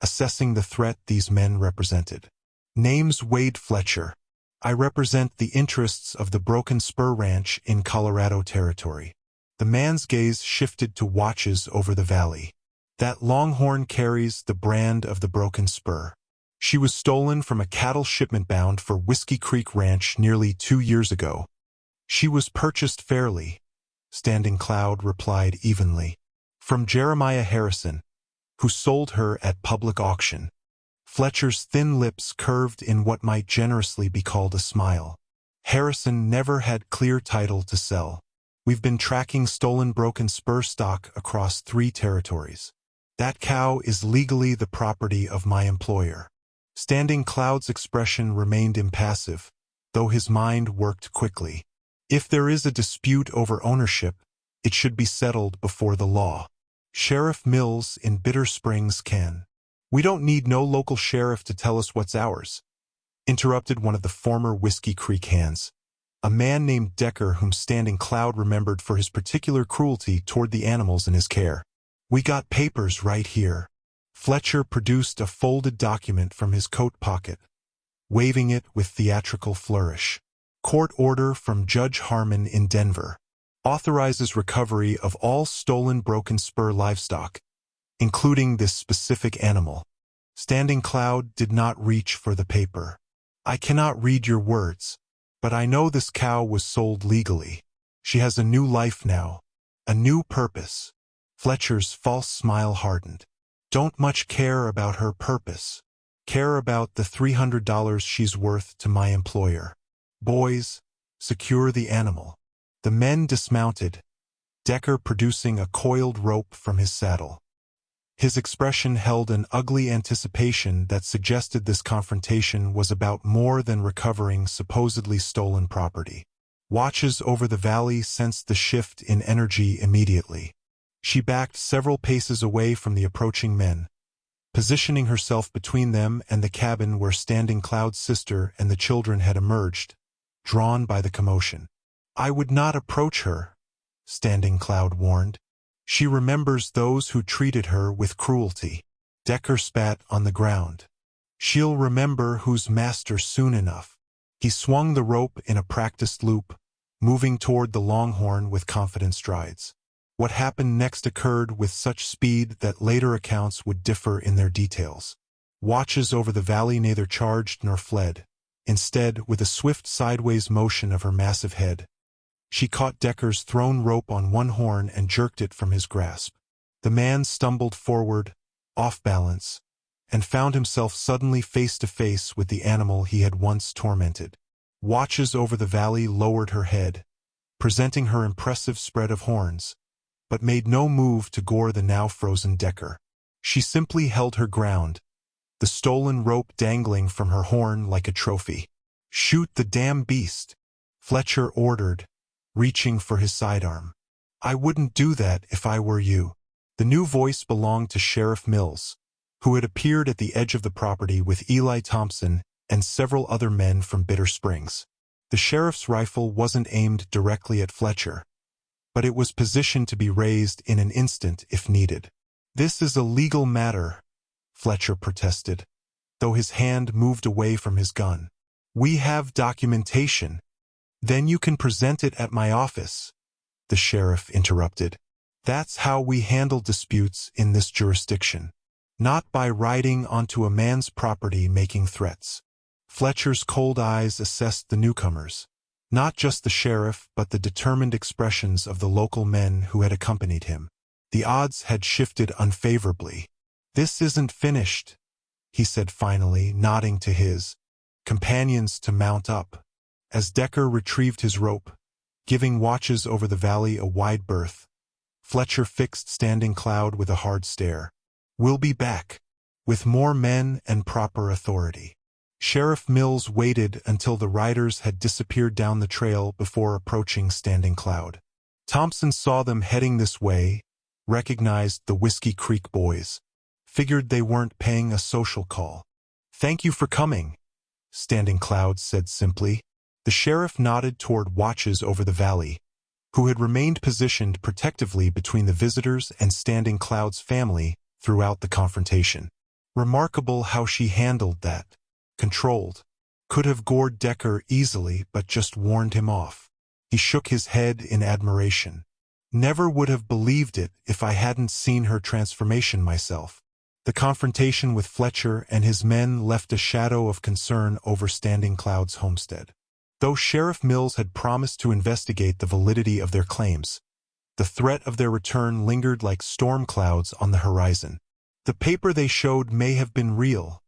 assessing the threat these men represented. "Name's Wade Fletcher. I represent the interests of the Broken Spur Ranch in Colorado Territory." The man's gaze shifted to watches over the valley. "That Longhorn carries the brand of the Broken Spur. She was stolen from a cattle shipment bound for Whiskey Creek Ranch nearly 2 years ago. She was purchased fairly," Standing Cloud replied evenly, "from Jeremiah Harrison, who sold her at public auction." Fletcher's thin lips curved in what might generously be called a smile. "Harrison never had clear title to sell. We've been tracking stolen Broken Spur stock across 3 territories. That cow is legally the property of my employer." Standing Cloud's expression remained impassive, though his mind worked quickly. If there is a dispute over ownership, it should be settled before the law. Sheriff Mills in Bitter Springs can. "We don't need no local sheriff to tell us what's ours," interrupted one of the former Whiskey Creek hands, a man named Decker whom Standing Cloud remembered for his particular cruelty toward the animals in his care. "We got papers right here." Fletcher produced a folded document from his coat pocket, waving it with theatrical flourish. "Court order from Judge Harmon in Denver. Authorizes recovery of all stolen Broken Spur livestock, including this specific animal." Standing Cloud did not reach for the paper. "I cannot read your words, but I know this cow was sold legally. She has a new life now, a new purpose." Fletcher's false smile hardened. "Don't much care about her purpose. Care about the $300 she's worth to my employer. Boys, secure the animal." The men dismounted, Decker producing a coiled rope from his saddle. His expression held an ugly anticipation that suggested this confrontation was about more than recovering supposedly stolen property. Watches over the valley sensed the shift in energy immediately. She backed several paces away from the approaching men, positioning herself between them and the cabin where Standing Cloud's sister and the children had emerged, drawn by the commotion. "I would not approach her," Standing Cloud warned. "She remembers those who treated her with cruelty." Decker spat on the ground. "She'll remember who's master soon enough." He swung the rope in a practiced loop, moving toward the Longhorn with confident strides. What happened next occurred with such speed that later accounts would differ in their details. Watches over the valley neither charged nor fled. Instead, with a swift sideways motion of her massive head, she caught Decker's thrown rope on one horn and jerked it from his grasp. The man stumbled forward, off balance, and found himself suddenly face to face with the animal he had once tormented. Watches over the valley lowered her head, presenting her impressive spread of horns, but made no move to gore the now frozen Decker. She simply held her ground, the stolen rope dangling from her horn like a trophy. "Shoot the damn beast," Fletcher ordered, reaching for his sidearm. "I wouldn't do that if I were you." The new voice belonged to Sheriff Mills, who had appeared at the edge of the property with Eli Thompson and several other men from Bitter Springs. The sheriff's rifle wasn't aimed directly at Fletcher, but it was positioned to be raised in an instant if needed. "This is a legal matter," Fletcher protested, though his hand moved away from his gun. "We have documentation." "Then you can present it at my office," the sheriff interrupted. "That's how we handle disputes in this jurisdiction. Not by riding onto a man's property making threats." Fletcher's cold eyes assessed the newcomers, not just the sheriff but the determined expressions of the local men who had accompanied him. The odds had shifted unfavorably. "This isn't finished," he said finally, nodding to his companions to mount up. As Decker retrieved his rope, giving watches over the valley a wide berth, Fletcher fixed Standing Cloud with a hard stare. "We'll be back, with more men and proper authority." Sheriff Mills waited until the riders had disappeared down the trail before approaching Standing Cloud. Thompson saw them heading this way, recognized the Whiskey Creek boys, figured they weren't paying a social call. "Thank you for coming," Standing Cloud said simply. The sheriff nodded toward watches over the valley, who had remained positioned protectively between the visitors and Standing Cloud's family throughout the confrontation. Remarkable how she handled that. Controlled. Could have gored Decker easily but just warned him off. He shook his head in admiration. Never would have believed it if I hadn't seen her transformation myself. The confrontation with Fletcher and his men left a shadow of concern over Standing Cloud's homestead. Though Sheriff Mills had promised to investigate the validity of their claims, the threat of their return lingered like storm clouds on the horizon. The paper they showed may have been real,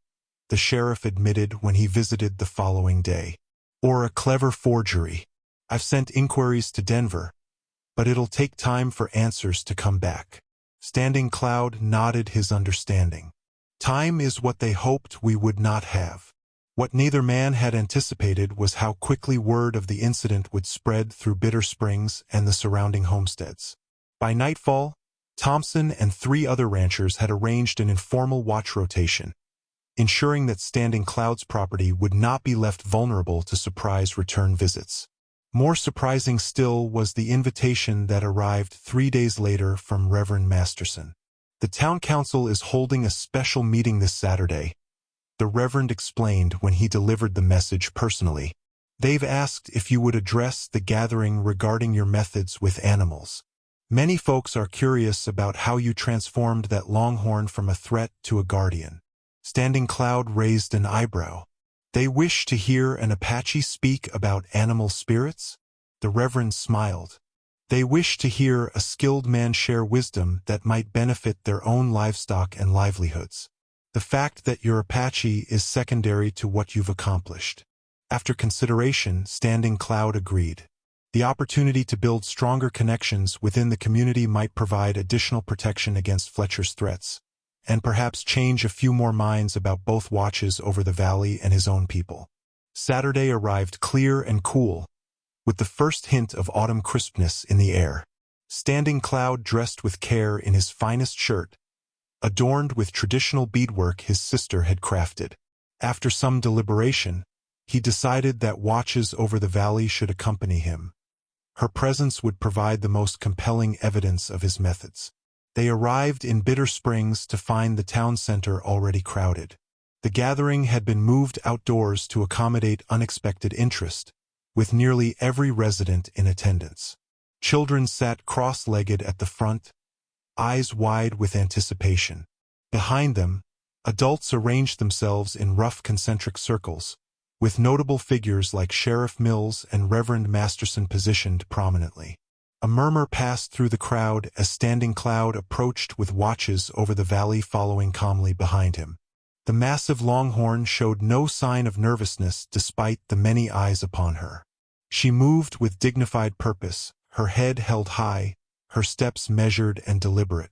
the sheriff admitted when he visited the following day. Or a clever forgery. I've sent inquiries to Denver, but it'll take time for answers to come back. Standing Cloud nodded his understanding. Time is what they hoped we would not have. What neither man had anticipated was how quickly word of the incident would spread through Bitter Springs and the surrounding homesteads. By nightfall, Thompson and 3 other ranchers had arranged an informal watch rotation, ensuring that Standing Cloud's property would not be left vulnerable to surprise return visits. More surprising still was the invitation that arrived 3 days later from Reverend Masterson. The town council is holding a special meeting this Saturday, the Reverend explained when he delivered the message personally. They've asked if you would address the gathering regarding your methods with animals. Many folks are curious about how you transformed that longhorn from a threat to a guardian. Standing Cloud raised an eyebrow. They wish to hear an Apache speak about animal spirits? The Reverend smiled. They wish to hear a skilled man share wisdom that might benefit their own livestock and livelihoods. The fact that you're Apache is secondary to what you've accomplished. After consideration, Standing Cloud agreed. The opportunity to build stronger connections within the community might provide additional protection against Fletcher's threats, and perhaps change a few more minds about both watches over the valley and his own people. Saturday arrived clear and cool, with the first hint of autumn crispness in the air. Standing Cloud dressed with care in his finest shirt, adorned with traditional beadwork his sister had crafted. After some deliberation, he decided that watches over the valley should accompany him. Her presence would provide the most compelling evidence of his methods. They arrived in Bitter Springs to find the town center already crowded. The gathering had been moved outdoors to accommodate unexpected interest, with nearly every resident in attendance. Children sat cross-legged at the front, eyes wide with anticipation. Behind them, adults arranged themselves in rough concentric circles, with notable figures like Sheriff Mills and Reverend Masterson positioned prominently. A murmur passed through the crowd as Standing Cloud approached with watches over the valley following calmly behind him. The massive longhorn showed no sign of nervousness despite the many eyes upon her. She moved with dignified purpose, her head held high, her steps measured and deliberate.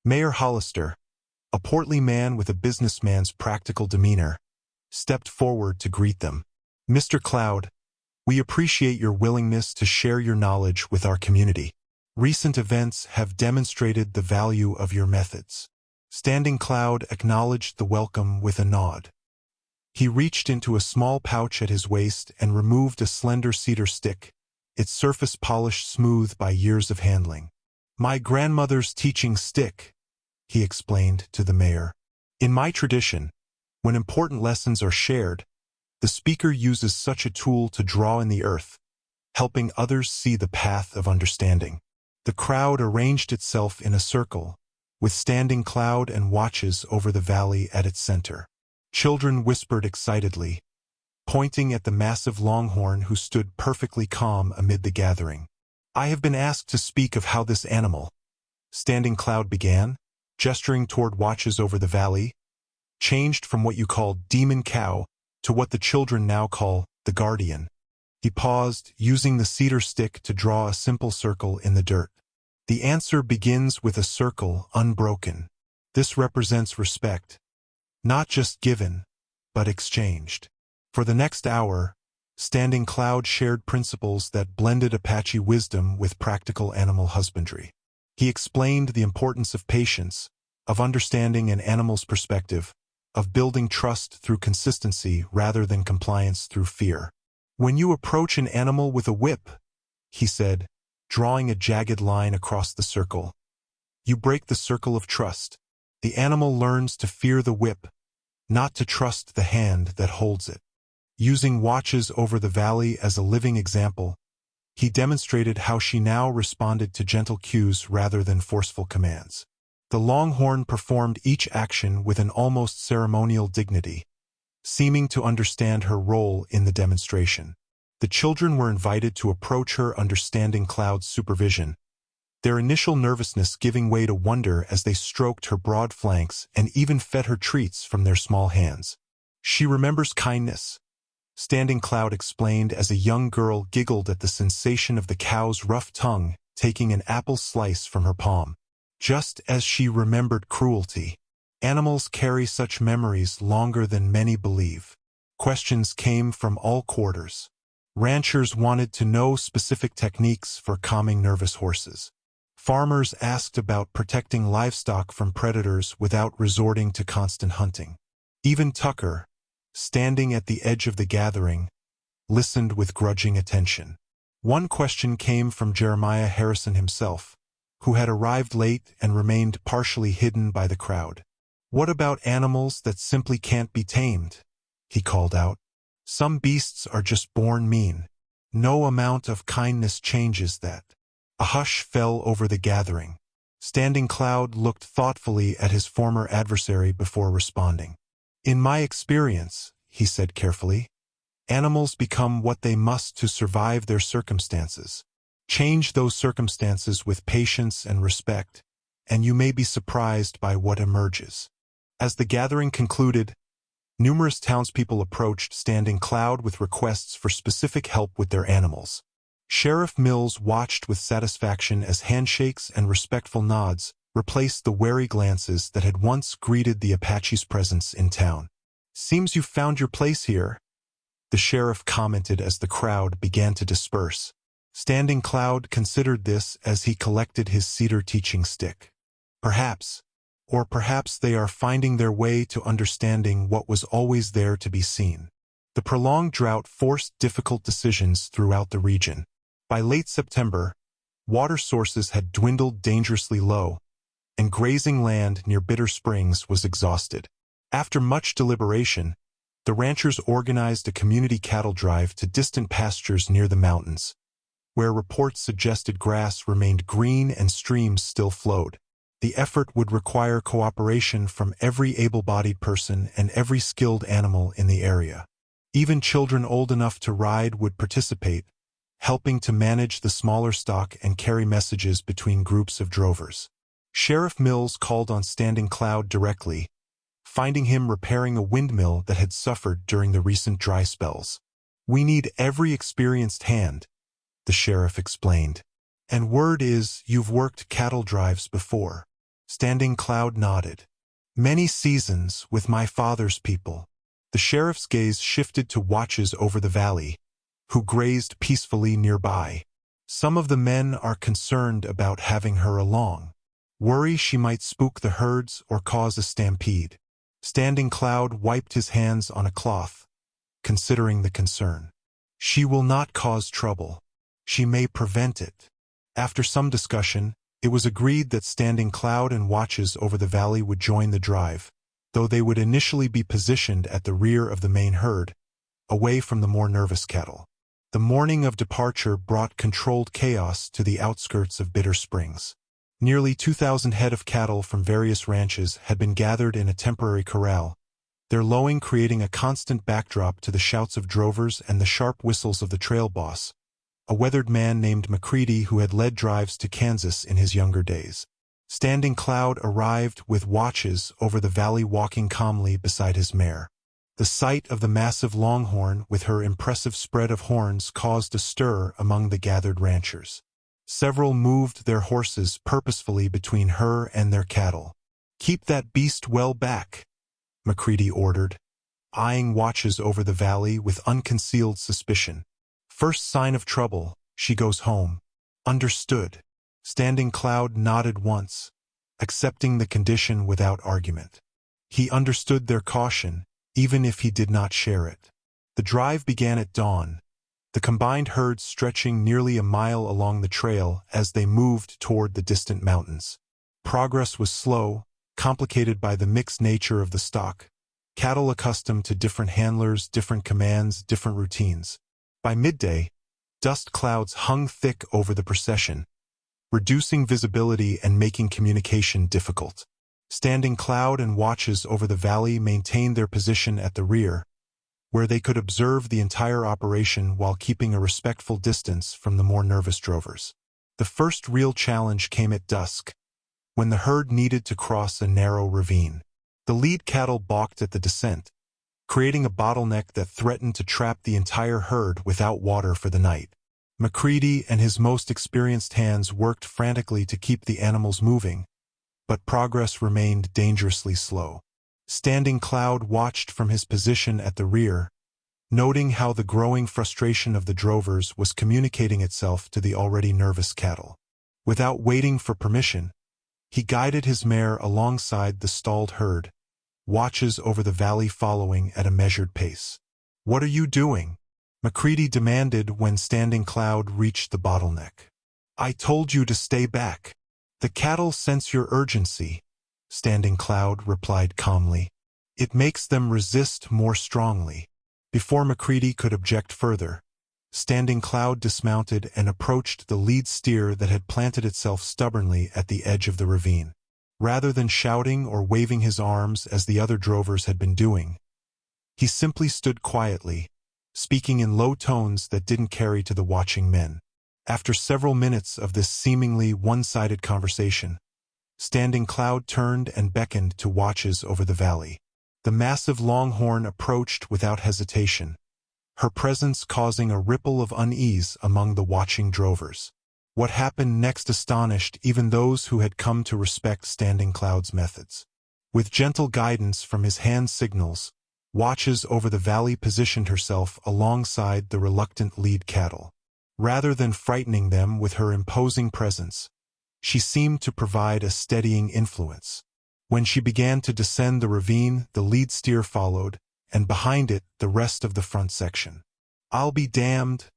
Mayor Hollister, a portly man with a businessman's practical demeanor, stepped forward to greet them. Mr. Cloud, we appreciate your willingness to share your knowledge with our community. Recent events have demonstrated the value of your methods. Standing Cloud acknowledged the welcome with a nod. He reached into a small pouch at his waist and removed a slender cedar stick, its surface polished smooth by years of handling. My grandmother's teaching stick, he explained to the mayor. In my tradition, when important lessons are shared, the speaker uses such a tool to draw in the earth, helping others see the path of understanding. The crowd arranged itself in a circle, with Standing Cloud and watches over the valley at its center. Children whispered excitedly, pointing at the massive longhorn who stood perfectly calm amid the gathering. I have been asked to speak of how this animal, Standing Cloud began, gesturing toward watches over the valley, changed from what you called demon cow to what the children now call the guardian. He paused, using the cedar stick to draw a simple circle in the dirt. The answer begins with a circle unbroken. This represents respect, not just given, but exchanged. For the next hour, Standing Cloud shared principles that blended Apache wisdom with practical animal husbandry. He explained the importance of patience, of understanding an animal's perspective, of building trust through consistency rather than compliance through fear. "When you approach an animal with a whip," he said, drawing a jagged line across the circle, "you break the circle of trust. The animal learns to fear the whip, not to trust the hand that holds it." Using watches over the valley as a living example, he demonstrated how she now responded to gentle cues rather than forceful commands. The longhorn performed each action with an almost ceremonial dignity, seeming to understand her role in the demonstration. The children were invited to approach her under Standing Cloud's supervision, their initial nervousness giving way to wonder as they stroked her broad flanks and even fed her treats from their small hands. "She remembers kindness," Standing Cloud explained as a young girl giggled at the sensation of the cow's rough tongue taking an apple slice from her palm. "Just as she remembered cruelty. Animals carry such memories longer than many believe." Questions came from all quarters. Ranchers wanted to know specific techniques for calming nervous horses. Farmers asked about protecting livestock from predators without resorting to constant hunting. Even Tucker, standing at the edge of the gathering, listened with grudging attention. One question came from Jeremiah Harrison himself, who had arrived late and remained partially hidden by the crowd. "What about animals that simply can't be tamed?" he called out. "Some beasts are just born mean. No amount of kindness changes that." A hush fell over the gathering. Standing Cloud looked thoughtfully at his former adversary before responding. "In my experience," he said carefully, "animals become what they must to survive their circumstances. Change those circumstances with patience and respect, and you may be surprised by what emerges." As the gathering concluded, numerous townspeople approached Standing Cloud with requests for specific help with their animals. Sheriff Mills watched with satisfaction as handshakes and respectful nods replaced the wary glances that had once greeted the Apache's presence in town. "Seems you've found your place here," the sheriff commented as the crowd began to disperse. Standing Cloud considered this as he collected his cedar teaching stick. Perhaps they are finding their way to understanding what was always there to be seen. The prolonged drought forced difficult decisions throughout the region. By late September, water sources had dwindled dangerously low, and grazing land near Bitter Springs was exhausted. After much deliberation, the ranchers organized a community cattle drive to distant pastures near the mountains, where reports suggested grass remained green and streams still flowed. The effort would require cooperation from every able-bodied person and every skilled animal in the area. Even children old enough to ride would participate, helping to manage the smaller stock and carry messages between groups of drovers. Sheriff Mills called on Standing Cloud directly, finding him repairing a windmill that had suffered during the recent dry spells. "We need every experienced hand," the sheriff explained. "And word is you've worked cattle drives before." Standing Cloud nodded. "Many seasons with my father's people." The sheriff's gaze shifted to watches over the valley, who grazed peacefully nearby. "Some of the men are concerned about having her along. Worry she might spook the herds or cause a stampede." Standing Cloud wiped his hands on a cloth, considering the concern. "She will not cause trouble. She may prevent it." After some discussion, it was agreed that Standing Cloud and watches over the valley would join the drive, though they would initially be positioned at the rear of the main herd, away from the more nervous cattle. The morning of departure brought controlled chaos to the outskirts of Bitter Springs. Nearly 2,000 head of cattle from various ranches had been gathered in a temporary corral, their lowing creating a constant backdrop to the shouts of drovers and the sharp whistles of the trail boss, a weathered man named McCready who had led drives to Kansas in his younger days. Standing Cloud arrived with watches over the valley walking calmly beside his mare. The sight of the massive longhorn with her impressive spread of horns caused a stir among the gathered ranchers. Several moved their horses purposefully between her and their cattle. "Keep that beast well back," McCready ordered, eyeing watches over the valley with unconcealed suspicion. "First sign of trouble, she goes home." "Understood." Standing Cloud nodded once, accepting the condition without argument. He understood their caution, even if he did not share it. The drive began at dawn, the combined herds stretching nearly a mile along the trail as they moved toward the distant mountains. Progress was slow, complicated by the mixed nature of the stock, cattle accustomed to different handlers, different commands, different routines. By midday, dust clouds hung thick over the procession, reducing visibility and making communication difficult. Standing cloud and watches over the valley maintained their position at the rear, where they could observe the entire operation while keeping a respectful distance from the more nervous drovers. The first real challenge came at dusk, when the herd needed to cross a narrow ravine. The lead cattle balked at the descent, creating a bottleneck that threatened to trap the entire herd without water for the night. McCready and his most experienced hands worked frantically to keep the animals moving, but progress remained dangerously slow. Standing Cloud watched from his position at the rear, noting how the growing frustration of the drovers was communicating itself to the already nervous cattle. Without waiting for permission, he guided his mare alongside the stalled herd, watches over the valley following at a measured pace. "What are you doing?" McCready demanded when Standing Cloud reached the bottleneck. "I told you to stay back. The cattle sense your urgency," Standing Cloud replied calmly. "It makes them resist more strongly." Before McCready could object further, Standing Cloud dismounted and approached the lead steer that had planted itself stubbornly at the edge of the ravine. Rather than shouting or waving his arms as the other drovers had been doing, he simply stood quietly, speaking in low tones that didn't carry to the watching men. After several minutes of this seemingly one-sided conversation, Standing Cloud turned and beckoned to watches over the valley. The massive longhorn approached without hesitation, her presence causing a ripple of unease among the watching drovers. What happened next astonished even those who had come to respect Standing Cloud's methods. With gentle guidance from his hand signals, watches over the valley positioned herself alongside the reluctant lead cattle. Rather than frightening them with her imposing presence, she seemed to provide a steadying influence. When she began to descend the ravine, the lead steer followed, and behind it, the rest of the front section. "I'll be damned,"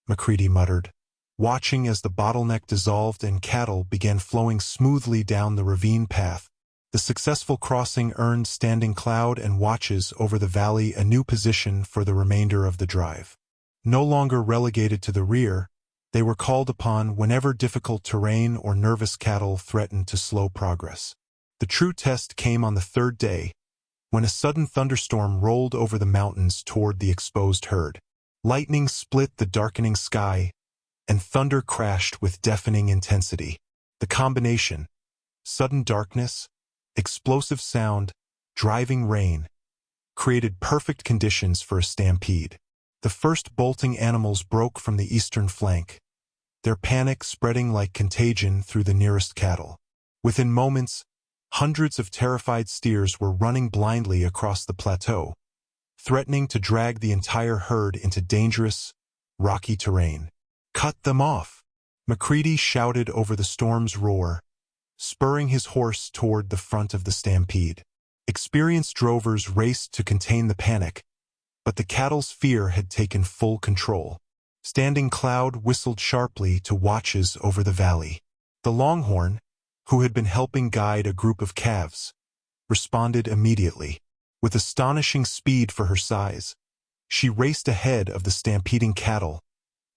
McCready muttered, watching as the bottleneck dissolved and cattle began flowing smoothly down the ravine path. The successful crossing earned Standing Cloud and watches over the valley a new position for the remainder of the drive. No longer relegated to the rear, they were called upon whenever difficult terrain or nervous cattle threatened to slow progress. The true test came on the third day, when a sudden thunderstorm rolled over the mountains toward the exposed herd. Lightning split the darkening sky, and thunder crashed with deafening intensity. The combination, sudden darkness, explosive sound, driving rain, created perfect conditions for a stampede. The first bolting animals broke from the eastern flank, their panic spreading like contagion through the nearest cattle. Within moments, hundreds of terrified steers were running blindly across the plateau, threatening to drag the entire herd into dangerous, rocky terrain. "Cut them off!" McCready shouted over the storm's roar, spurring his horse toward the front of the stampede. Experienced drovers raced to contain the panic, but the cattle's fear had taken full control. Standing Cloud whistled sharply to watches over the valley. The longhorn, who had been helping guide a group of calves, responded immediately. With astonishing speed for her size, she raced ahead of the stampeding cattle,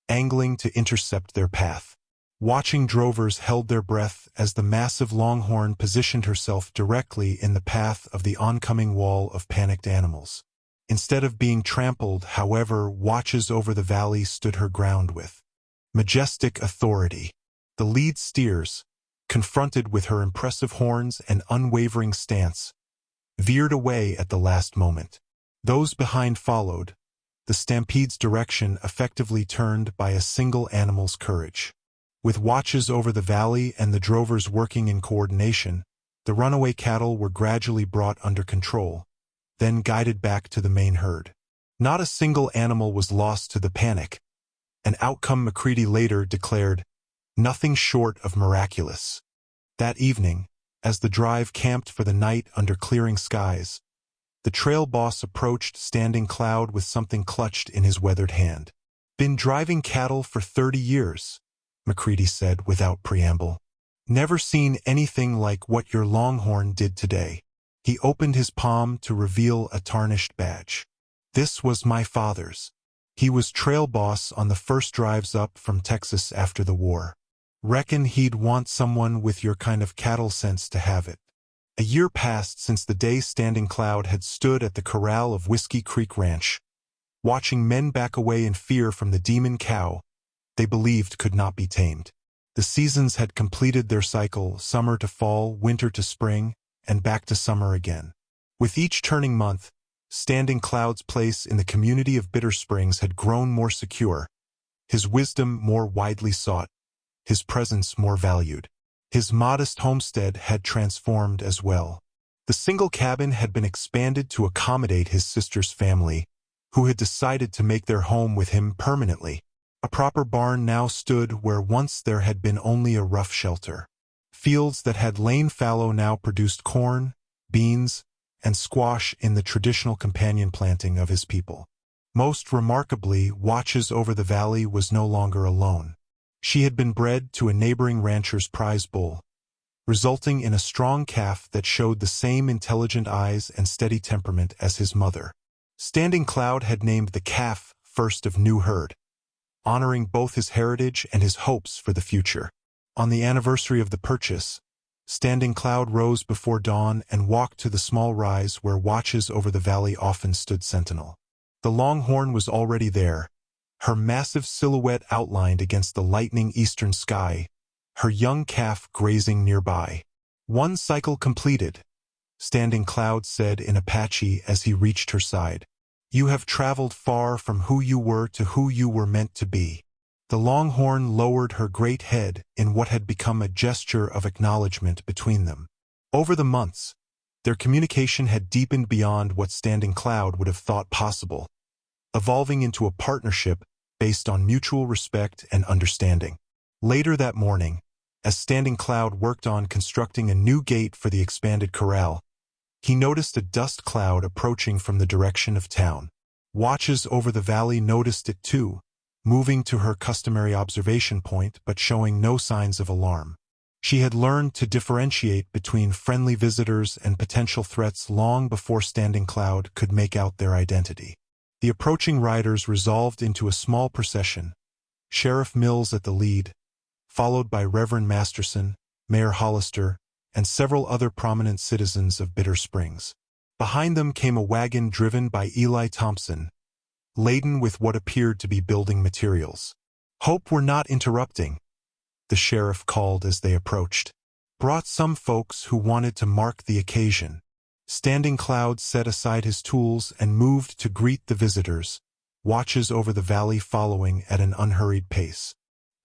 angling to intercept their path. Watching drovers held their breath as the massive longhorn positioned herself directly in the path of the oncoming wall of panicked animals. Instead of being trampled, however, watches over the valley stood her ground with majestic authority. The lead steers, confronted with her impressive horns and unwavering stance, veered away at the last moment. Those behind followed, the stampede's direction effectively turned by a single animal's courage. With watches over the valley and the drovers working in coordination, the runaway cattle were gradually brought under control, then guided back to the main herd. Not a single animal was lost to the panic, an outcome McCready later declared nothing short of miraculous. That evening, as the drive camped for the night under clearing skies, the trail boss approached Standing Cloud with something clutched in his weathered hand. Been driving cattle for 30 years, McCready said without preamble. Never seen anything like what your longhorn did today. He opened his palm to reveal a tarnished badge. This was my father's. He was trail boss on the first drives up from Texas after the war. Reckon he'd want someone with your kind of cattle sense to have it. A year passed since the day Standing Cloud had stood at the corral of Whiskey Creek Ranch, watching men back away in fear from the demon cow they believed could not be tamed. The seasons had completed their cycle, summer to fall, winter to spring, and back to summer again. With each turning month, Standing Cloud's place in the community of Bitter Springs had grown more secure, his wisdom more widely sought, his presence more valued. His modest homestead had transformed as well. The single cabin had been expanded to accommodate his sister's family, who had decided to make their home with him permanently. A proper barn now stood where once there had been only a rough shelter. Fields that had lain fallow now produced corn, beans, and squash in the traditional companion planting of his people. Most remarkably, Watches Over the Valley was no longer alone. She had been bred to a neighboring rancher's prize bull, resulting in a strong calf that showed the same intelligent eyes and steady temperament as his mother. Standing Cloud had named the calf first of new herd, honoring both his heritage and his hopes for the future. On the anniversary of the purchase, Standing Cloud rose before dawn and walked to the small rise where Watches Over the Valley often stood sentinel. The longhorn was already there, her massive silhouette outlined against the lightning eastern sky, her young calf grazing nearby. One cycle completed, Standing Cloud said in Apache as he reached her side. You have traveled far from who you were to who you were meant to be. The longhorn lowered her great head in what had become a gesture of acknowledgement between them. Over the months, their communication had deepened beyond what Standing Cloud would have thought possible, evolving into a partnership based on mutual respect and understanding. Later that morning, as Standing Cloud worked on constructing a new gate for the expanded corral, he noticed a dust cloud approaching from the direction of town. Watches Over the Valley noticed it too, moving to her customary observation point but showing no signs of alarm. She had learned to differentiate between friendly visitors and potential threats long before Standing Cloud could make out their identity. The approaching riders resolved into a small procession, Sheriff Mills at the lead, followed by Reverend Masterson, Mayor Hollister, and several other prominent citizens of Bitter Springs. Behind them came a wagon driven by Eli Thompson, laden with what appeared to be building materials. "Hope we're not interrupting," the sheriff called as they approached. "Brought some folks who wanted to mark the occasion." Standing Cloud set aside his tools and moved to greet the visitors, Watches Over the Valley following at an unhurried pace.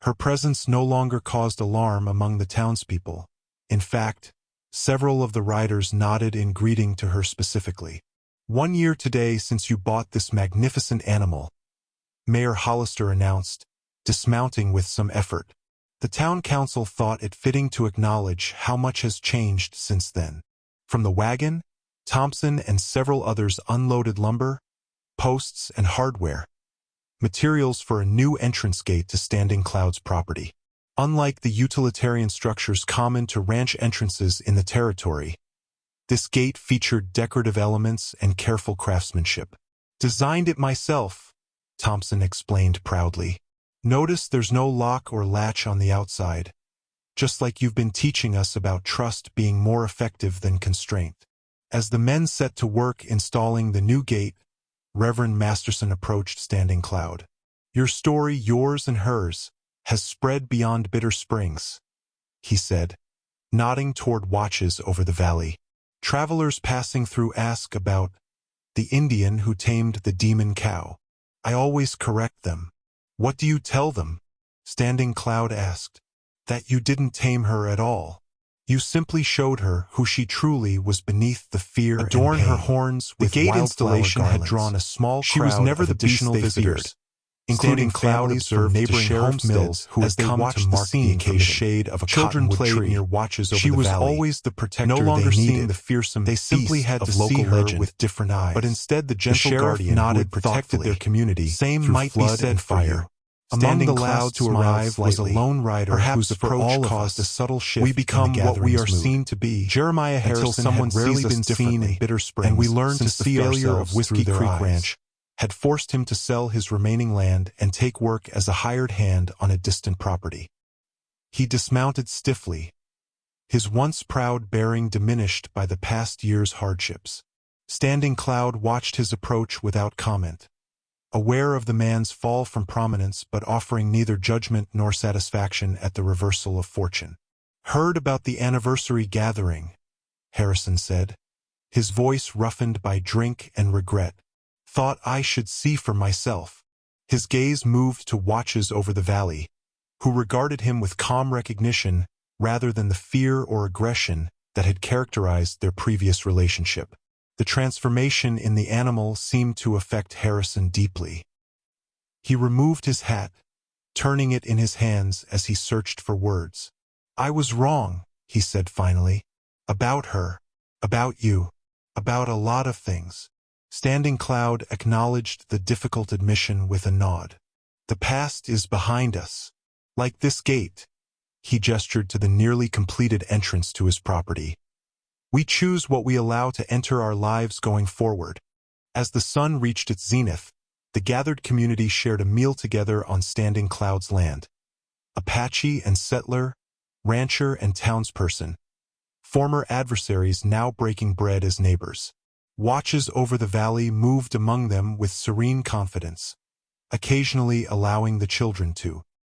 Her presence no longer caused alarm among the townspeople. In fact, several of the riders nodded in greeting to her specifically. "1 year today since you bought this magnificent animal," Mayor Hollister announced, dismounting with some effort. The town council thought it fitting to acknowledge how much has changed since then. From the wagon, Thompson and several others unloaded lumber, posts, and hardware, materials for a new entrance gate to Standing Cloud's property. Unlike the utilitarian structures common to ranch entrances in the territory, this gate featured decorative elements and careful craftsmanship. "Designed it myself," Thompson explained proudly. "Notice there's no lock or latch on the outside, just like you've been teaching us about trust being more effective than constraint." As the men set to work installing the new gate, Reverend Masterson approached Standing Cloud. "Your story, yours and hers, has spread beyond Bitter Springs," he said, nodding toward Watches Over the Valley. "Travelers passing through ask about the Indian who tamed the demon cow. I always correct them." "What do you tell them?" Standing Cloud asked. "That you didn't tame her at all. You simply showed her who she truly was beneath the fear and pain. Adorn her horns with the gate installation had drawn a small crowd of additional visitors, including families from neighboring homesteads who as they watched the scene from the shade of a cottonwood tree near watches over the valley. She was always the protector no longer seeing the fearsome they simply had to see her with different eyes. But instead the gentle guardian who had protected their community same might be said fire. Among the last to arrive was a lone rider whose approach caused a subtle shift. We become what we are seen to be. Jeremiah Harrison had rarely been seen in Bitter Springs, and we learned to see failure of Whiskey Creek Ranch had forced him to sell his remaining land and take work as a hired hand on a distant property. He dismounted stiffly, his once proud bearing diminished by the past year's hardships. Standing Cloud watched his approach without comment, aware of the man's fall from prominence but offering neither judgment nor satisfaction at the reversal of fortune. "Heard about the anniversary gathering," Harrison said, his voice roughened by drink and regret. "Thought I should see for myself." His gaze moved to watches over the valley, who regarded him with calm recognition rather than the fear or aggression that had characterized their previous relationship. The transformation in the animal seemed to affect Harrison deeply. He removed his hat, turning it in his hands as he searched for words. "I was wrong," he said finally. "About her, about you, about a lot of things." Standing Cloud acknowledged the difficult admission with a nod. "The past is behind us. Like this gate." He gestured to the nearly completed entrance to his property. "We choose what we allow to enter our lives going forward." As the sun reached its zenith, the gathered community shared a meal together on Standing Cloud's land. Apache and settler, rancher and townsperson, former adversaries now breaking bread as neighbors. Watches over the valley moved among them with serene confidence, occasionally allowing the children to